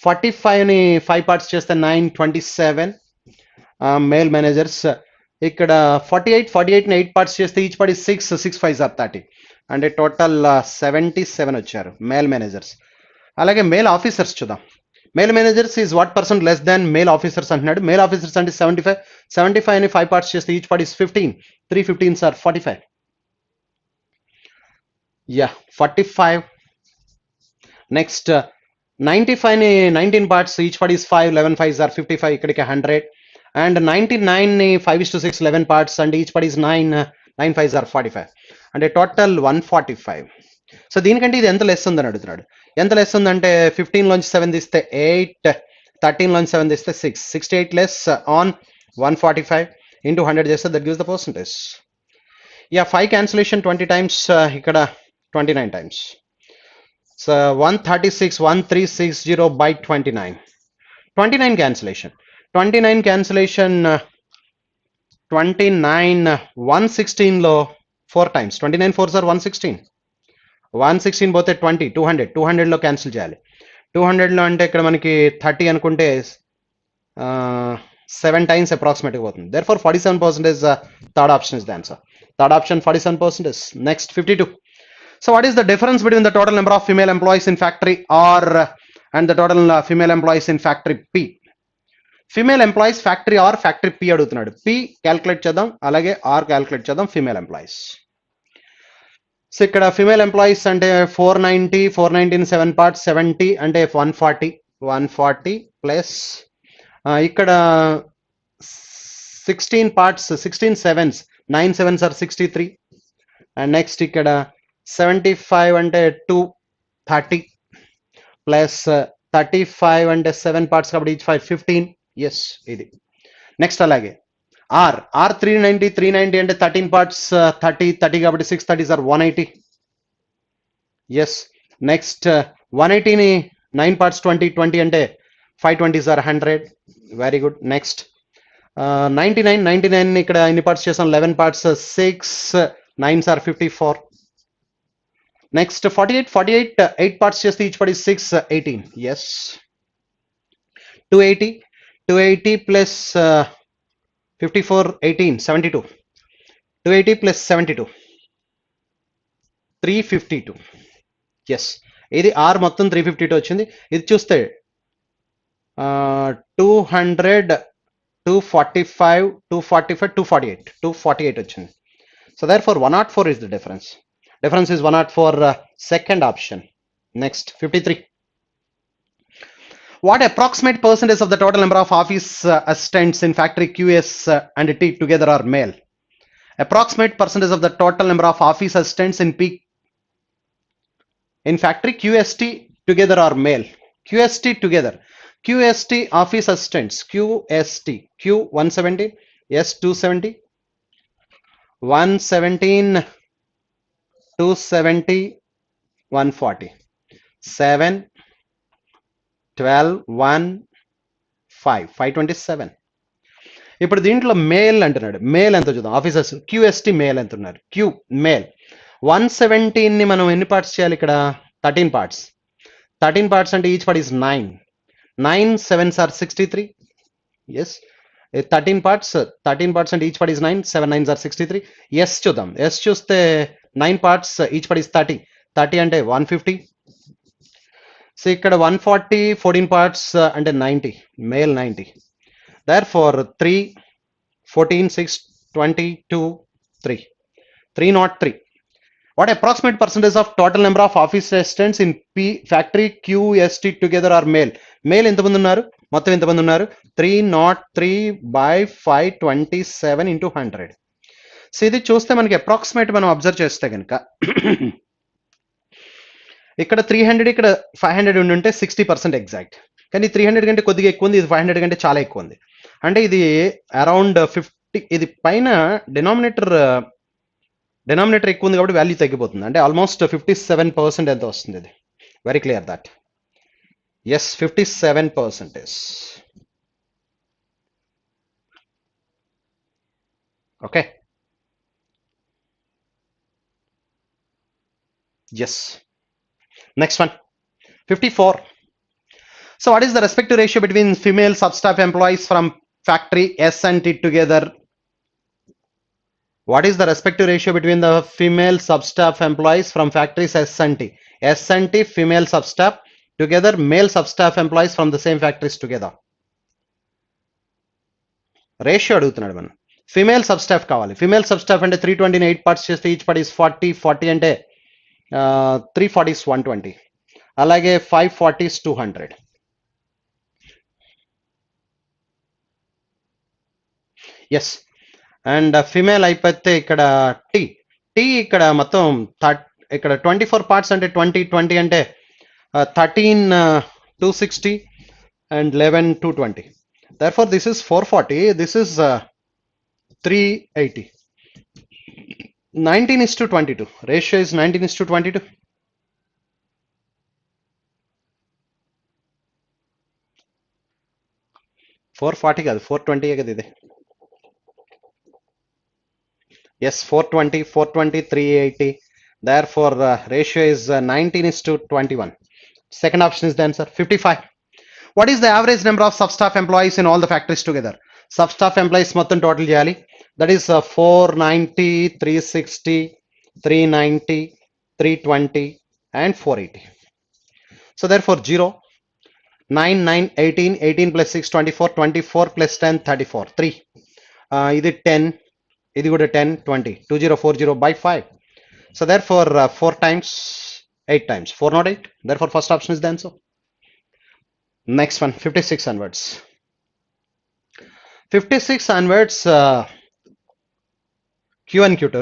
45ని 5 parts చేస్తే 9 27 మేల్ మేనేజర్స్. ఇక్కడ 48ని 8 పార్ట్స్ చేస్తే each part is 6 5s are 30 అంటే టోటల్ 77 వచ్చారు మేల్ మేనేజర్స్. అలాగే మేల్ ఆఫీసర్స్ చూద్దాం. Male managers is what percent less than male officers అంటున్నాడు. మేల్ ఆఫీసర్స్ అంటే 75ని 5 పార్ట్స్ చేస్తే each part is 15, 3 15s are 45. 45. Next 95ని 19 parts each part is 5, 11 5s are 55, ఇక్కడికి 100. అండ్ 99ని 5:6 11 parts and each part is 9, 9 5s are 45 అంటే total 145. So దీనికంటే ఇది ఎంత లెస్ ఉందని అడుగుతున్నాడు. ఎంత లెస్ ఉందంటే 15లోంచి 7 తీస్తే 8, 13లోంచి 7 తీస్తే 6, 68 లెస్ ఆన్ 145 ఇంటూ 100 చేస్తే that gives the percentage. 5 cancellation 20 times, ఇక్కడ 29 times. So 136 1360 by 29. 29 cancellation. 29 cancellation 29 116లో 4 times. 29 4s are 116. 116 పోతే 20, 200లో క్యాన్సిల్ చేయాలి. 200లో అంటే ఇక్కడ మనకి 30 అనుకుంటే 7 times అప్రాక్సిమేట్గా పోతుంది. Therefore 47% third option is the answer. Third option 47%. Next 52. So what is the difference between the total number of female employees in factory R and the total female employees in factory P? Female employees factory R, factory P అడుగుతున్నాడు. P calculate చేద్దాం, అలాగే R calculate చేద్దాం. Female employees. So ఇక్కడ female employees అంటే 490 7 parts 70 అంటే 140 plus ఇక్కడ 16 parts 16 7s 9 7s are 63 and next ఇక్కడ 75 అంటే 230 ప్లస్ 35 అంటే 7 పార్ట్స్ కాబట్టి ఈచ్ 15. ఎస్ ఇది. నెక్స్ట్ అలాగే R 390 అంటే 13 పార్ట్స్ 30 కాబట్టి 6 30s are 180. ఎస్. నెక్స్ట్ 180ని 9 పార్ట్స్ 20 అంటే 5 20s are 100. Very good. Next 99 ఇక్కడ ఎన్ని పార్ట్స్ చేసాం 11 parts 6 9s are 54. Next 48 8 parts చేస్తే each part 6 18. Yes. 280 plus 54 18 72. 280 plus 72 352. Yes. ఇది R మొత్తం 352 వచ్చింది. ఇది చూస్తే 200 245 248 వచ్చింది. So therefore 104 is the difference. Difference is 104, second option. Next 53. What approximate percentage of the total number of office assistants in factory QS and T together are male? Approximate percentage of the total number of office assistants in P in factory QST together are male. QST together. QST office assistants. QST. Q 170. S 270. 117. 270. 140. 7. 12 1 5 527. ఇప్పుడు దీంట్లో male అంటున్నాడు. Male ఎంత చూద్దాం. Officers క్యూఎస్టీ male ఎంత ఉన్నారు. Queue male 117ని మనం ఎన్ని parts చేయాలి ఇక్కడ 13 పార్ట్స్. 13 పార్ట్స్ అంటే each part is 9 9 7s are 63. Yes. 13 parts అంటే each part is 9 7 9s are 63. Yes చూద్దాం. ఎస్ చూస్తే 9 పార్ట్స్ ఈచ్ పార్ట్ ఈస్ 30 అంటే 150. సో ఇక్కడ 140 14 పార్ట్స్ అంటే 90 male 90. Therefore 3 14 6 22 303. What approximate percentage of total number of office assistants in P factory QST together are male? Male ఎంతమంది ఉన్నారు? మొత్తం ఎంతమంది ఉన్నారు? 303 by 527 into 100. సో ఇది చూస్తే మనకి అప్రాక్సిమేట్ మనం అబ్జర్వ్ చేస్తే కనుక ఇక్కడ 300 ఇక్కడ 500 ఉంటే 60% ఎగ్జాక్ట్. కానీ 300 కంటే కొద్దిగా ఎక్కువ ఉంది, ఇది 500 కంటే చాలా ఎక్కువ ఉంది. అంటే ఇది అరౌండ్ 50, ఇది పైన డినామినేటర్ ఎక్కువ ఉంది కాబట్టి వాల్యూ తగ్గిపోతుంది. అంటే ఆల్మోస్ట్ 57% ఎంత వస్తుంది ఇది. Very clear that. Yes, 57%. Okay, yes. Next one, 54. So what is the respective ratio between female substaff employees from factory S and T together? What is the respective ratio between the female substaff employees from factories S and T? S and T female substaff together, male substaff employees from the same factories together. Ratio అడుగుతున్నాడు మనం. Female సబ్స్టాఫ్ కావాలి. Female సబ్స్టాఫ్ అంటే 320 8 parts చేస్తే each part is 40 అంటే 340 is 120. అలాగే 540 is 200. Yes. And female అయిపోతే ఇక్కడ tea ఇక్కడ మొత్తం ఇక్కడ 24 parts అంటే 20 అంటే 13 260 and 11 220. Therefore this is 440, this is 380. 19:22. Ratio is 19:22. $440 కాదు, 420 కదా ఇది. Yes, 420 380. Therefore ratio is 19:21. Second option is the answer. 55. What is the average number of substaff employees in all the factories together? Substaff employees మొత్తం total చేయాలి. That is 490 360 390 320 and 480. So therefore 0 9 9 18 18 plus 6 24 24 plus 10 34 3. ఇది 10, ఇది కూడా 10 20 2040 by 5. So therefore 4 times 8 times 408. Therefore first option is the answer. Next one, 56 onwards. 56 onwards, Q and Q2.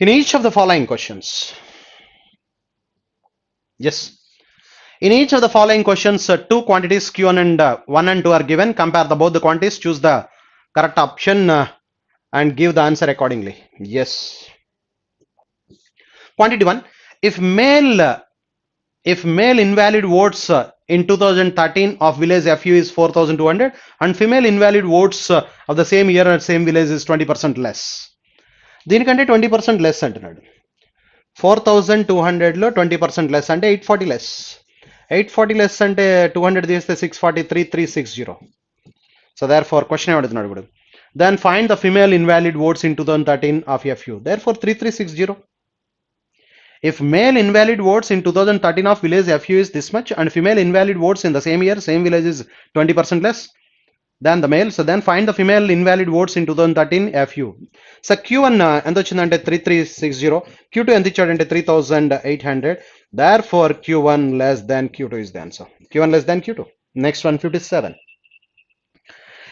In each of the following questions, yes, in each of the following questions, two quantities Q1 and 1 and 2 are given. Compare both the quantities, choose the correct option and give the answer accordingly. Yes. Quantity 1, if male invalid votes in 2013 of village FU is 4,200 and female invalid votes of the same year at same village is 20% less. దీనికంటే 20% less అంటున్నాడు. 4,200 లో 20% less అంటే 840 less. 840 less అంటే 200 తీస్తే 640 3360. So therefore question ఏమడుగుతున్నాడు ఇప్పుడు. Then find the female invalid votes in 2013 of FU. Therefore 3360. If male invalid votes in 2013 of village FU is this much and female invalid votes in the same year same village is 20% less than the male, so then find the female invalid votes in 2013 FU. So Q1 ఎంత వచ్చిందంటే 3360, Q2 ఎంత ఇచ్చాడంటే 3800. Therefore Q1 less than Q2 is the answer. Q1 less than Q2. Next one, 57.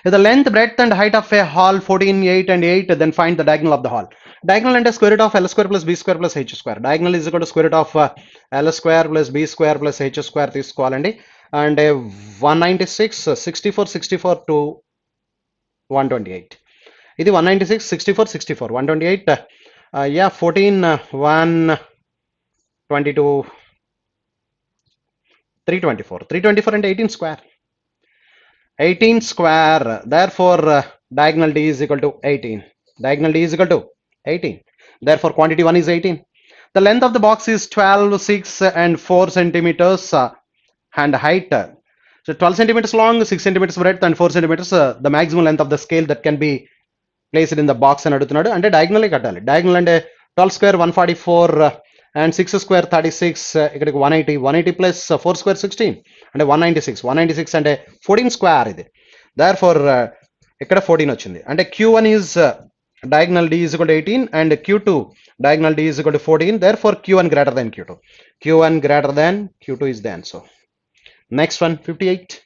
If the length, breadth and height of a hall 14 8 and 8, then find the diagonal of the hall. Diagonal అంటే square root of L square plus B square plus H square. Diagonal is equal to square root of L square plus B square plus H square తీసుకోవాలండి. And 196 64 64 to 128. ఇది 196 64 64 128. Yeah, 14 122 324. 324 అంటే 18 square. 18 square. Therefore diagonal D is equal to 18. Diagonal D is equal to 18. Therefore quantity 1 is 18. The length of the box is 12 6 and 4 centimeters and height. So 12 centimeters long, 6 centimeters breadth and 4 centimeters the maximum length of the scale that can be placed in the box అని అడుగుతున్నాడు. అంటే diagonal కట్టాలి. Diagonal అంటే 12 square 144 and 6 square 36, ఇక్కడికి 180 plus 4 square 16 అంటే 196 అంటే 14 square ఇది. Therefore ఇక్కడ 14 వచ్చింది. అంటే Q1 is diagonal D is equal to 18 and Q2 diagonal D is equal to 14. Therefore, Q1 greater than Q2. Q1 greater than Q2 is the answer. Next one, 58.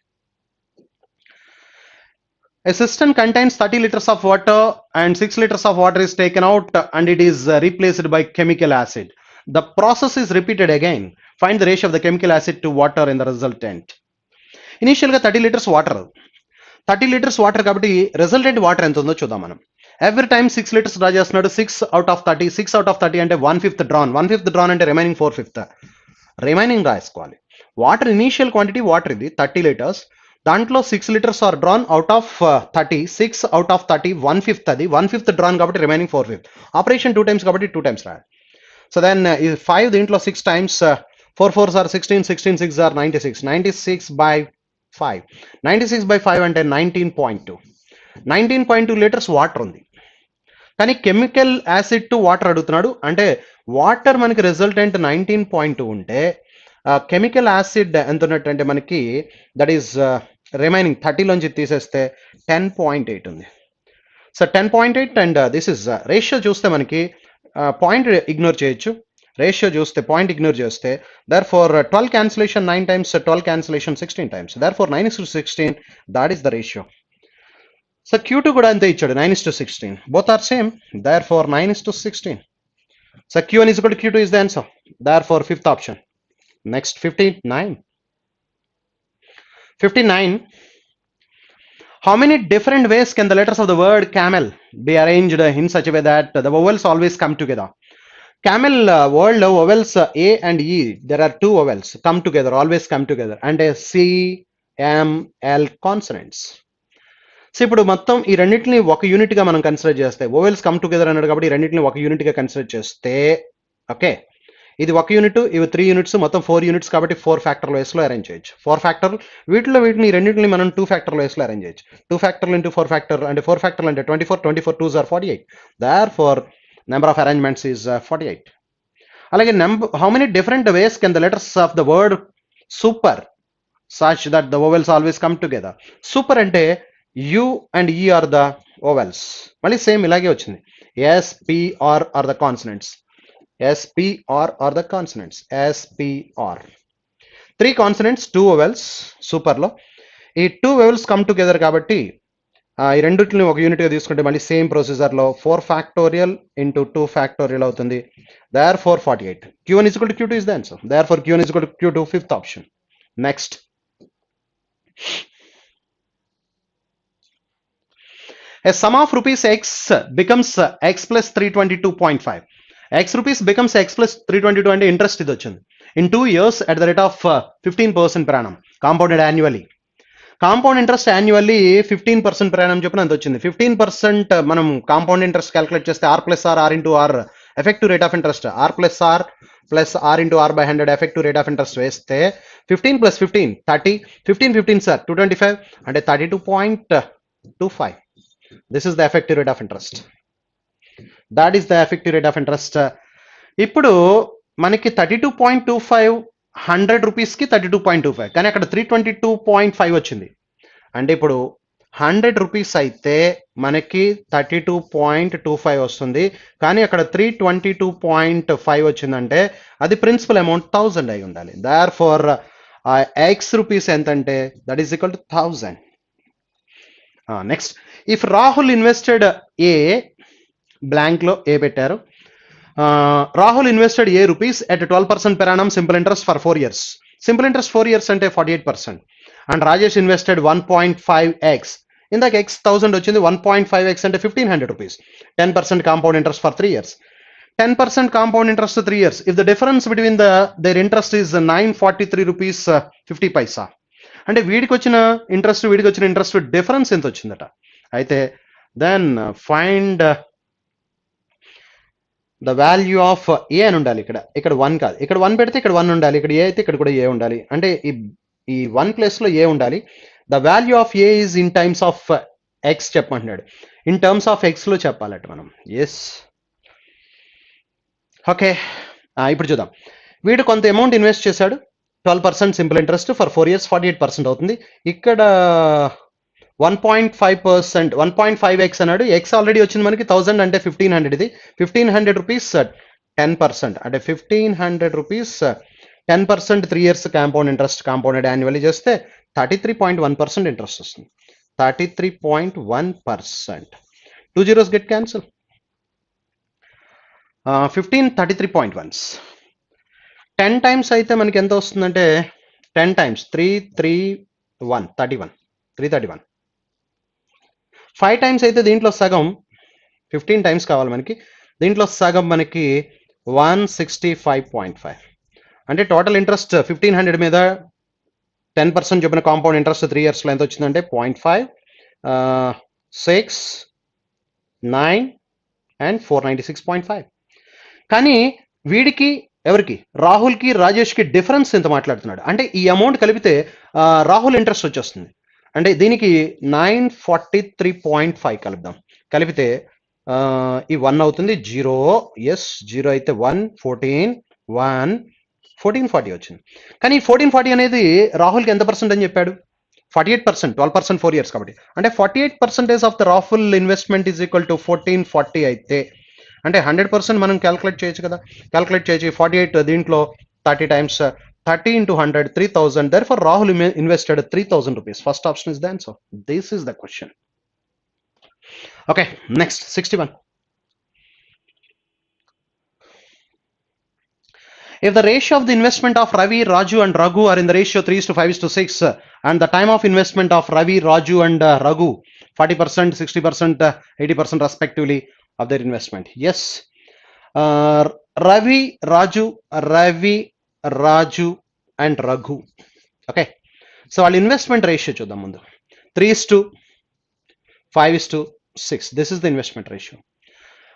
A cistern contains 30 liters of water and 6 liters of water is taken out and it is replaced by chemical acid. The process is repeated again. Find the ratio of the chemical acid to water in the resultant. Initially 30 liters water. 30 liters water కాబట్టి resultant water ఎంత ఉందో చూద్దాం మనం. Every time 6 liters draw చేస్తున్నాడు. 6 out of 30. 6 out of 30 అంటే 1/5 drawn. 1/5 drawn అంటే remaining 4/5. Remaining రాసుకోవాలి. Water initial quantity water ఇది 30 లీటర్స్. దాంట్లో 6 litres are drawn out of 30. 6 out of 30 1/5 అది 1/5 డ్రాన్ కాబట్టి రిమైనింగ్ 4/5. ఆపరేషన్ 2 times కాబట్టి 2 times రాయాలి. సో దెన్ 5 దీంట్లో 6 times 4 4s are 16, 16 6 are 96. 96 by 5. 96 by 5 అంటే 19.2. 19.2 లీటర్స్ వాటర్ ఉంది. కానీ కెమికల్ యాసిడ్ టు వాటర్ అడుగుతున్నాడు. అంటే వాటర్ మనకి రిజల్టెంట్ 19.2 ఉంటే కెమికల్ యాసిడ్ ఎంత ఉన్నట్టంటే మనకి దట్ ఈస్ రిమైనింగ్ 30లోంచి తీసేస్తే 10.8 ఉంది. So 10.8 and this is ratio చూస్తే మనకి పాయింట్ ఇగ్నోర్ చేయొచ్చు. రేషియో చూస్తే పాయింట్ ఇగ్నోర్ చేస్తే therefore 12 cancellation 9 times, 12 cancellation 16 times. Therefore 9:16 that is the ratio. So Q2 కూడా అంతే ఇచ్చాడు 9:16. Both are same. Therefore 9:16. So Q1 is equal to Q2 is the answer. Therefore, fifth option. Next, 59. 59. How many different ways can the letters of the word camel be arranged in such a way that the vowels always come together? Camel word vowels A and E. There are two vowels come together, always come together, and a C, M, L consonants. So ఇప్పుడు మొత్తం ఈ రెండింటిని ఒక unit గా మనం consider చేస్తే vowels come together అన్నాడు కాబట్టి ఈ రెండింటిని ఒక యూనిట్ గా కన్సిడర్ చేస్తే ఓకే ఇది ఒక యూనిట్, ఇవి 3 యూనిట్స్, మొత్తం 4 యూనిట్స్ కాబట్టి 4 ఫ్యాక్టర్ వేస్ లో అరేంజ్ చేయొచ్చు. 4 ఫ్యాక్టర్ వీటిని రెండింటిని మనం 2 ఫ్యాక్టర్ వేస్ లో అరేంజ్ చేయొచ్చు. 2 ఫ్యాక్టర్లు ఇంటూ 4 ఫ్యాక్టర్ అంటే 4 ఫ్యాక్టర్లు అంటే 24. 24 2s are 48. Therefore, number of arrangements is 48. అలాగే how many different ways can the letters of the word super such that the vowels always come together? Super అంటే U and E are the vowels. మళ్ళీ same ఇలాగే వచ్చింది. S, P, R are the consonants. S, P, R are the consonants. S, P, R. 3 consonants, 2 vowels. Super లో ఈ 2 vowels come together కాబట్టి ఈ రెండింటిని ఒక యూనిట్ గా తీసుకుంటే మళ్ళీ సేమ్ ప్రొసీజర్ లో 4 factorial into 2 factorial అవుతుంది. Therefore 48. Q1 is equal to Q2 is the answer. Therefore Q1 is equal to Q2, fifth option. Next. A sum of rupees X becomes X plus 322.5. X rupees becomes X plus 322 అంటే interest ఇది వచ్చింది. In 2 years at the rate of 15% per annum. Compounded annually. Compound interest annually 15% per annum చెప్పిన అంత వచ్చింది. 15% మనం compound interest calculate చేస్తే R plus R, R into R effective rate of interest, R plus R into R by 100 effective rate of interest వేస్తే 15 plus 15 30. 15 sir 225 అంటే 32.25. This is the effective rate of interest. That is the effective rate of interest. ఇప్పుడు మనకి 32.25 100 రూపీస్కి 32.25 కానీ అక్కడ 322.5 వచ్చింది. అంటే ఇప్పుడు 100 రూపీస్ అయితే మనకి 32.25 వస్తుంది. కానీ అక్కడ 322.5 వచ్చిందంటే అది ప్రిన్సిపల్ అమౌంట్ 1000 అయి ఉండాలి. దేర్ ఫార్ ఎక్స్ రూపీస్ ఎంత అంటే that is equal to 1000. Next, if Rahul invested A blank లో ఏ పెట్టారు. Rahul invested A rupees at 12% per annum simple interest for 4 years. Simple interest 4 years అంటే 48%. And Rajesh invested 1.5x. ఇందాక x 1000 వచ్చింది, 1.5x అంటే 1500 rupees. 10% compound interest for 3 years. 10% compound interest 3 years. If the difference between their interest is 943 rupees 50 paisa. అంటే వీడికి వచ్చిన interest difference ఎంత వచ్చిందట. అయితే then find the value of a అని ఉండాలి. ఇక్కడ 1 కాదు, ఇక్కడ 1 పెడితే ఇక్కడ 1 ఉండాలి, ఇక్కడ ఏ అయితే ఇక్కడ కూడా ఏ ఉండాలి. అంటే ఈ 1 ప్లేస్ లో ఏ ఉండాలి. The value of a is in times of x చెప్పమంటున్నాడు. ఇన్ టర్మ్స్ ఆఫ్ ఎక్స్ లో చెప్పాలట మనం. Yes, okay. ఇప్పుడు చూద్దాం. వీడు కొంత అమౌంట్ ఇన్వెస్ట్ చేశాడు. 12% సింపుల్ ఇంట్రెస్ట్ ఫర్ 4 years 48% అవుతుంది. ఇక్కడ 1.5%, 1.5x అన్నాడు. ఎక్స్ ఆల్రెడీ వచ్చింది మనకి 1000 అంటే 1500. ఇది 1500 రూపీస్ 10% అంటే 1500 rupees 10% 3 years compound interest compounded annually చేస్తే 33.1% ఇంట్రెస్ట్ వస్తుంది. 33.1%. 2 zeros get cancel. 15 33.1s 10 times అయితే మనకి ఎంత వస్తుందంటే 10 times 331 31 331. 5 times అయితే దీంట్లో సగం 15 times కావాలి మనకి. దీంట్లో సగం మనకి 165.5 అంటే టోటల్ ఇంట్రెస్ట్ 1500 మీద 10% చొప్పున కాంపౌండ్ ఇంట్రెస్ట్ 3 yearsలో ఎంత వచ్చిందంటే 0.5 6 9 and 496.5. కానీ వీడికి ఎవరికి రాహుల్కి రాజేష్కి డిఫరెన్స్ ఎంత మాట్లాడుతున్నాడు అంటే ఈ అమౌంట్ కలిపితే రాహుల్ ఇంట్రెస్ట్ వచ్చేస్తుంది. అంటే దీనికి 943.5 కలుపుదాం. కలిపితే ఈ 1 అవుతుంది 0. ఎస్ 0 అయితే 1 14 1 1440 వచ్చింది. కానీ 1440 అనేది రాహుల్కి ఎంత పర్సెంట్ అని చెప్పాడు? 48%, 12% 4 years కాబట్టి. అంటే 48% of the Rahul investment is equal to 1440 అయితే అంటే 100% మనం క్యాల్కులేట్ చేయొచ్చు కదా. క్యాల్కులేట్ చేయొచ్చు. 48 దీంట్లో 30 times 30 into 100 3000. Therefore Rahul invested 3000 rupees. First option is the answer. This is the question. Okay, next 61. If the ratio of the investment of Ravi, Raju and Raghu are in the ratio 3:5:6 and the time of investment of Ravi, Raju and Raghu 40%, 60%, 80% respectively of their investment. Yes, Ravi, Raju and Raghu. Okay, so our investment ratio చూద్దాం ముందు. 3:5:6. This is the investment ratio.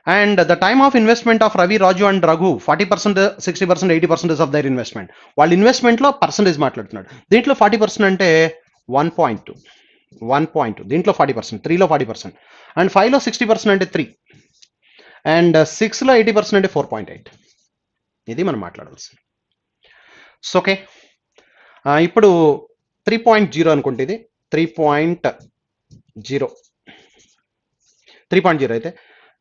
And the time of investment of Ravi, Raju and Raghu 40%, 60%, 80% of their investment. వాళ్ళ investment లో percentage మాట్లాడుతున్నాడు. దీంట్లో 40% అంటే 1.2. దీంట్లో 40%, 3లో 40% and 5లో 60% అంటే 3 and 6లో 80% అంటే 4.8. ఇది మనం మాట్లాడాల్సింది. సో ఓకే, ఇప్పుడు 3.0 అనుకుంటే ఇది 3.0 అయితే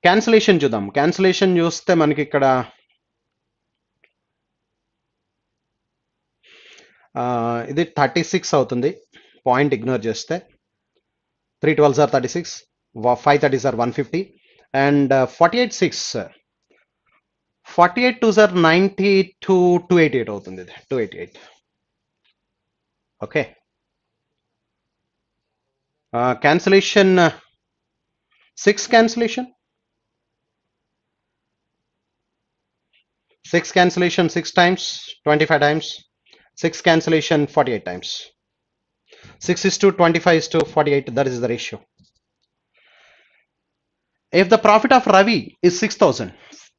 క్యాన్సిలేషన్ చూద్దాం. క్యాన్సిలేషన్ చూస్తే మనకి ఇక్కడ ఇది 36 అవుతుంది. పాయింట్ ఇగ్నోర్ చేస్తే 3 12s are 36, 5 30s are 150 and 48 6 48 2s are 92 288 అవుతుంది. ఇది 288. Okay, cancellation 6 cancellation 6 cancellation 6 times 25 times 6 cancellation 48 times 6:25:48. That is the ratio. If the profit of Ravi is 6000,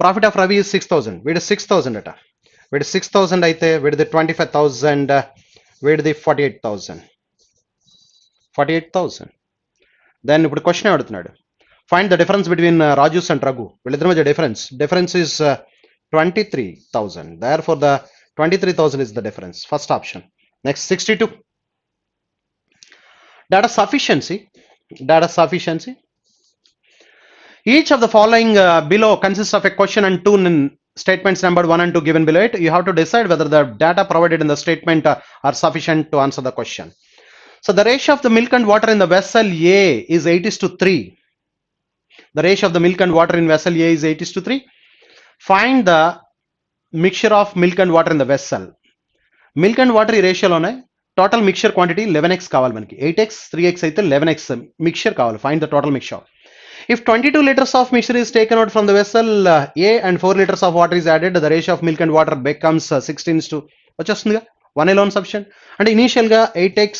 profit of Ravi is 6000, వీడి 6000 అట, వీడి 6000 అయితే వీడిది 25,000, వీడిది 48,000. Then ఇప్పుడు క్వశ్చన్ అడుగుతున్నాడు, find the difference between Raju's and Raghu. వీళ్ళిద్దరి మధ్య difference is 23,000. Therefore the 23,000 is the difference. First option. Next 62. Data sufficiency. Each of the following below consists of a question and two statements numbered 1 and 2 given below it. You have to decide whether the data provided in the statement are sufficient to answer the question. So the ratio of the milk and water in the vessel A is 8:3. The ratio of the milk and water in vessel A is 8:3. Find the mixture of milk and water in the vessel. Milk and water ఈ రేషియోలోనే total mixture quantity 11x కావాలి మనకి. 8x 3x అయితే 11x mixture కావాలి. Find the total mixture. If 22 liters of mixture is taken out from the vessel A and 4 liters of water is added, the ratio of milk and water becomes 16:, వచ్చేస్తుందిగా. 1 alone sufficient. అంటే ఇనీషియల్గా 8x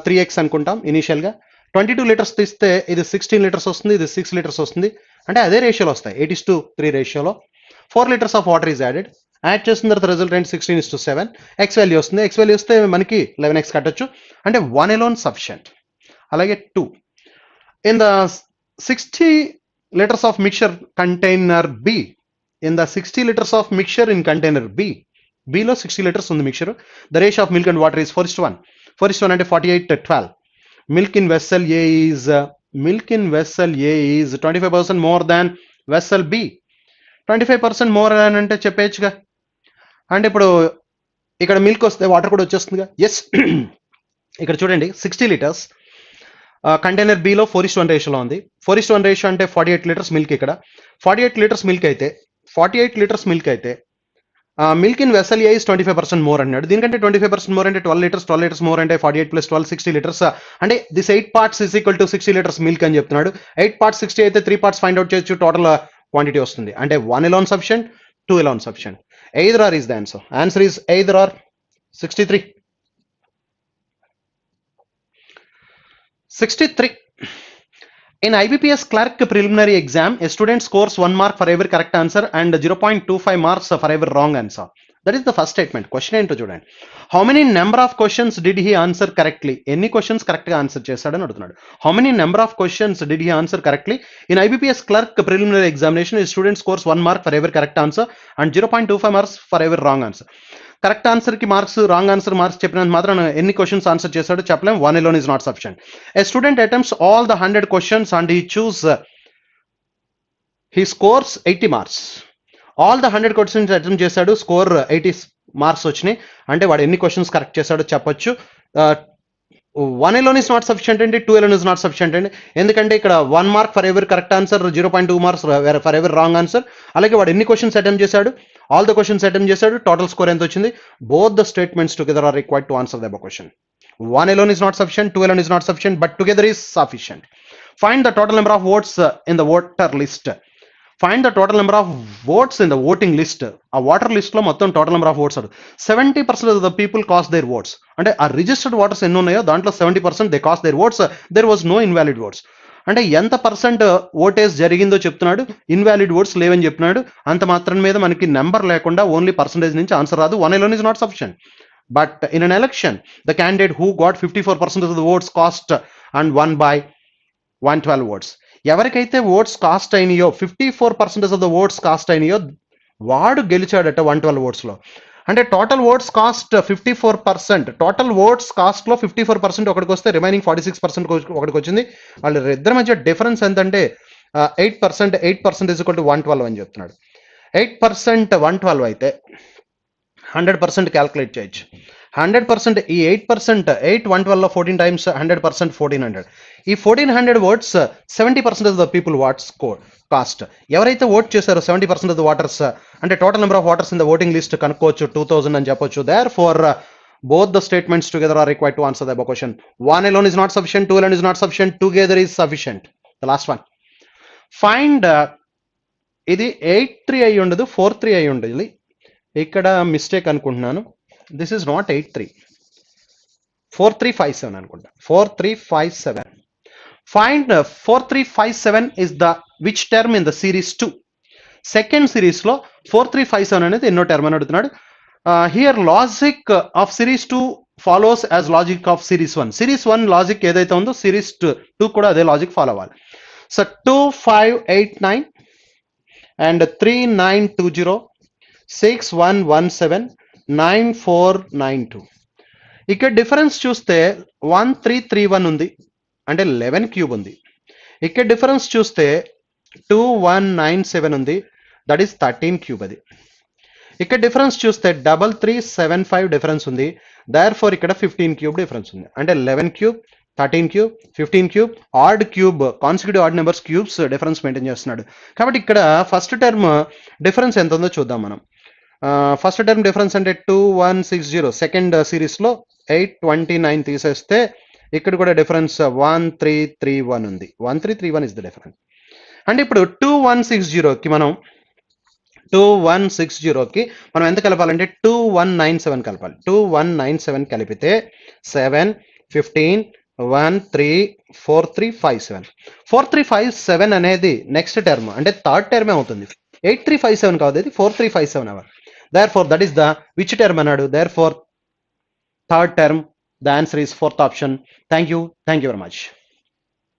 3x అనుకుంటాం. ఇనీషియల్గా 22 liters తీస్తే ఇది 16 liters వస్తుంది, ఇది 6 liters వస్తుంది. అంటే అదే రేషియోలో వస్తాయి. 8:3 రేషియోలో 4 liters of water is added. Add చేసిన తర్వాత రిజల్టెంట్ 16:7. ఎక్స్ వాల్యూ వస్తుంది. ఎక్స్ వాల్యూ వస్తే మనకి 11x కట్టొచ్చు. అంటే 1 alone సఫిషియంట్. అలాగే 2 in the 60 liters of mixture container B. In the 60 liters of mixture in container B. B లో 60 liters ఉంది mixture. The ratio of milk and water is 4:1. 4:1 అంటే 48:12. milk in vessel A is 25% more than vessel B. 25% more అని అంటే చెప్పేయచ్చుగా. అంటే ఇప్పుడు ఇక్కడ milk వస్తే water కూడా వచ్చేస్తుందిగా. ఎస్. ఇక్కడ చూడండి 60 లీటర్స్ కంటైనర్ బిలో 4:1 రేషియోలో ఉంది. 4:1 రేషియో అంటే 48 లీటర్స్ మిల్క్. ఇక్కడ 48 లీటర్స్ మిల్క్ అయితే milk in vessel A is 25% more అన్నాడు. దీనికంటే 25% మోర్ అంటే 12 లీటర్స్ మోర్ అంటే 48 + 12 60 లీటర్స్. అంటే this 8 parts is equal to 60 litres milk అని చెప్తున్నాడు. 8 parts 60 అయితే 3 parts ఫైండ్ అవుట్ చేయొచ్చు, టోటల్ క్వాంటిటీ వస్తుంది. అంటే 1 alone sufficient, 2 alone sufficient. Either or is the answer. Answer is either or. 63. 63. In IBPS clerk preliminary exam, a student scores 1 mark for every correct answer and 0.25 marks for every wrong answer. That is the first statement. Question ఏంటో చూడండి. How many number of questions did he answer correctly? ఎన్ని questions correct గా answer చేశాడని అడుగుతున్నాడు. How many number of questions did he answer correctly? In IBPS clerk preliminary examination, a student scores 1 mark for every correct answer and 0.25 marks for every wrong answer. Correct answer కి marks, wrong answer marks చెప్పినంత మాత్రం ఎన్ని questions answer చేశాడో చెప్పలేం. 1 alone is not sufficient. A student attempts all the 100 questions and he scores 80 marks. All the 100 questions attempt చేశాడు, score 80 marks వచ్చినాయి. అంటే వాడు ఎన్ని క్వశ్చన్స్ కరెక్ట్ చేశాడో చెప్పొచ్చు. 1 alone is not sufficient అండి, 2 alone is not sufficient అండి. ఎందుకంటే ఇక్కడ 1 mark for every correct answer, 0.2 marks for every wrong answer. అలాగే వాడు ఎన్ని క్వశ్చన్స్ అటెంప్ట్ చేశాడు, ఆల్ ద క్వశ్చన్స్ అటెంప్ట్ చేశాడు, టోటల్ స్కోర్ ఎంత వచ్చింది. Both the statements together are required to answer the above question. 1 alone is not sufficient, 2 alone is not sufficient, but together is sufficient. Find the total number of votes in the voter list. Find the total number of votes in the voting list. ఆ water list లో మొత్తం total number of votes 70% of the people cast their votes. అంటే ఆ registered voters ఎన్ని ఉన్నాయో దాంట్లో 70% they cast their votes. There was no invalid votes. అంటే ఎంత పర్సెంట్ ఓటేజ్ జరిగిందో చెప్తున్నాడు, ఇన్వాలిడ్ ఓట్స్ లేవని చెప్తున్నాడు. అంత మాత్రం మీద మనకి నెంబర్ లేకుండా ఓన్లీ పర్సెంటేజ్ నుంచి ఆన్సర్ రాదు. 1 alone is not sufficient. But in an election, the candidate who got 54% of the votes cast and won by 112 votes. ఎవరికైతే ఓట్స్ కాస్ట్ అయినాయో, 54% ఆఫ్ ద ఓట్స్ కాస్ట్ అయినాయో వాడు గెలిచాడట 112 ఓట్స్లో. అంటే total votes cast 54%. Total votes కాస్ట్లో 54% ఒకటికి వస్తే రిమైనింగ్ 46% ఒకటికి వచ్చింది. వాళ్ళ ఇద్దరి మధ్య డిఫరెన్స్ ఎంతంటే 8%. 8% ఈజ్ ఈక్వల్ టు 112 అని చెప్తున్నాడు. 8% 112 అయితే 100% క్యాల్కులేట్ చేయొచ్చు. 100% ఈ 8%, 8 112లో 14 times 100%, 1400. ఈ 1400 votes 70% of the people what's cast. ఎవరైతే ఓట్ చేశారో 70% ఆఫ్ ద వాటర్స్, అంటే total number of voters in the voting list కనుక్కోవచ్చు, 2000 అని చెప్పొచ్చు. Therefore both the statements together are required to answer the above question. 1 alone is not sufficient, 2 alone is not sufficient, together is sufficient. The last one. Find ఇది 83 అయి ఉండదు, 43 అయి ఉండదు. ఇక్కడ mistake అనుకుంటున్నాను. దిస్ ఈజ్ నాట్ 83, 4357 అనుకుంటా. 4357. Find 4357 is the which term in the series 2. Second series లో 4357 అనేది ఎన్నో టర్మ్ అని అడుగుతున్నాడు. Here logic of series 2 follows as logic of series 1. Series 1 logic ఏదైతే ఉందో సిరీస్ 2 కూడా అదే లాజిక్ ఫాలో అవ్వాలి. So 2589 and 3920 6117 9492. ఇక్కడ డిఫరెన్స్ చూస్తే 1331 ఉంది, అంటే 11 క్యూబ్ ఉంది. ఇక్కడ డిఫరెన్స్ చూస్తే 2197 ఉంది, దట్ ఈస్ 13 క్యూబ్. అది ఇక్కడ డిఫరెన్స్ చూస్తే 3375 డిఫరెన్స్ ఉంది. దేర్ ఫోర్ ఇక్కడ 15 క్యూబ్ డిఫరెన్స్ ఉంది. అంటే 11 cube, 13 cube, 15 cube, odd cube, consecutive odd numbers cubes difference maintain చేస్తున్నాడు. కాబట్టి ఇక్కడ ఫస్ట్ టర్మ్ డిఫరెన్స్ ఎంత ఉందో చూద్దాం మనం. ఫస్ట్ టర్మ్ డిఫరెన్స్ అంటే 2160. సెకండ్ సిరీస్లో 829 తీసేస్తే ఇక్కడ కూడా డిఫరెన్స్ 1331 ఉంది. 1331 ఇస్ ద డిఫరెన్స్. అంటే ఇప్పుడు 2160కి మనం ఎంత కలపాలంటే 2197 కలపాలి. 2197 కలిపితే 7 15 1 3 4357. 4357 అనేది నెక్స్ట్ టర్మ్, అంటే థర్డ్ టర్మ్ అవుతుంది. 8357 కాదు, ఇది 4357 అవ్వాలి. Therefore that is the which term అన్నాడు. Therefore third term. The answer is fourth option. Thank you very much.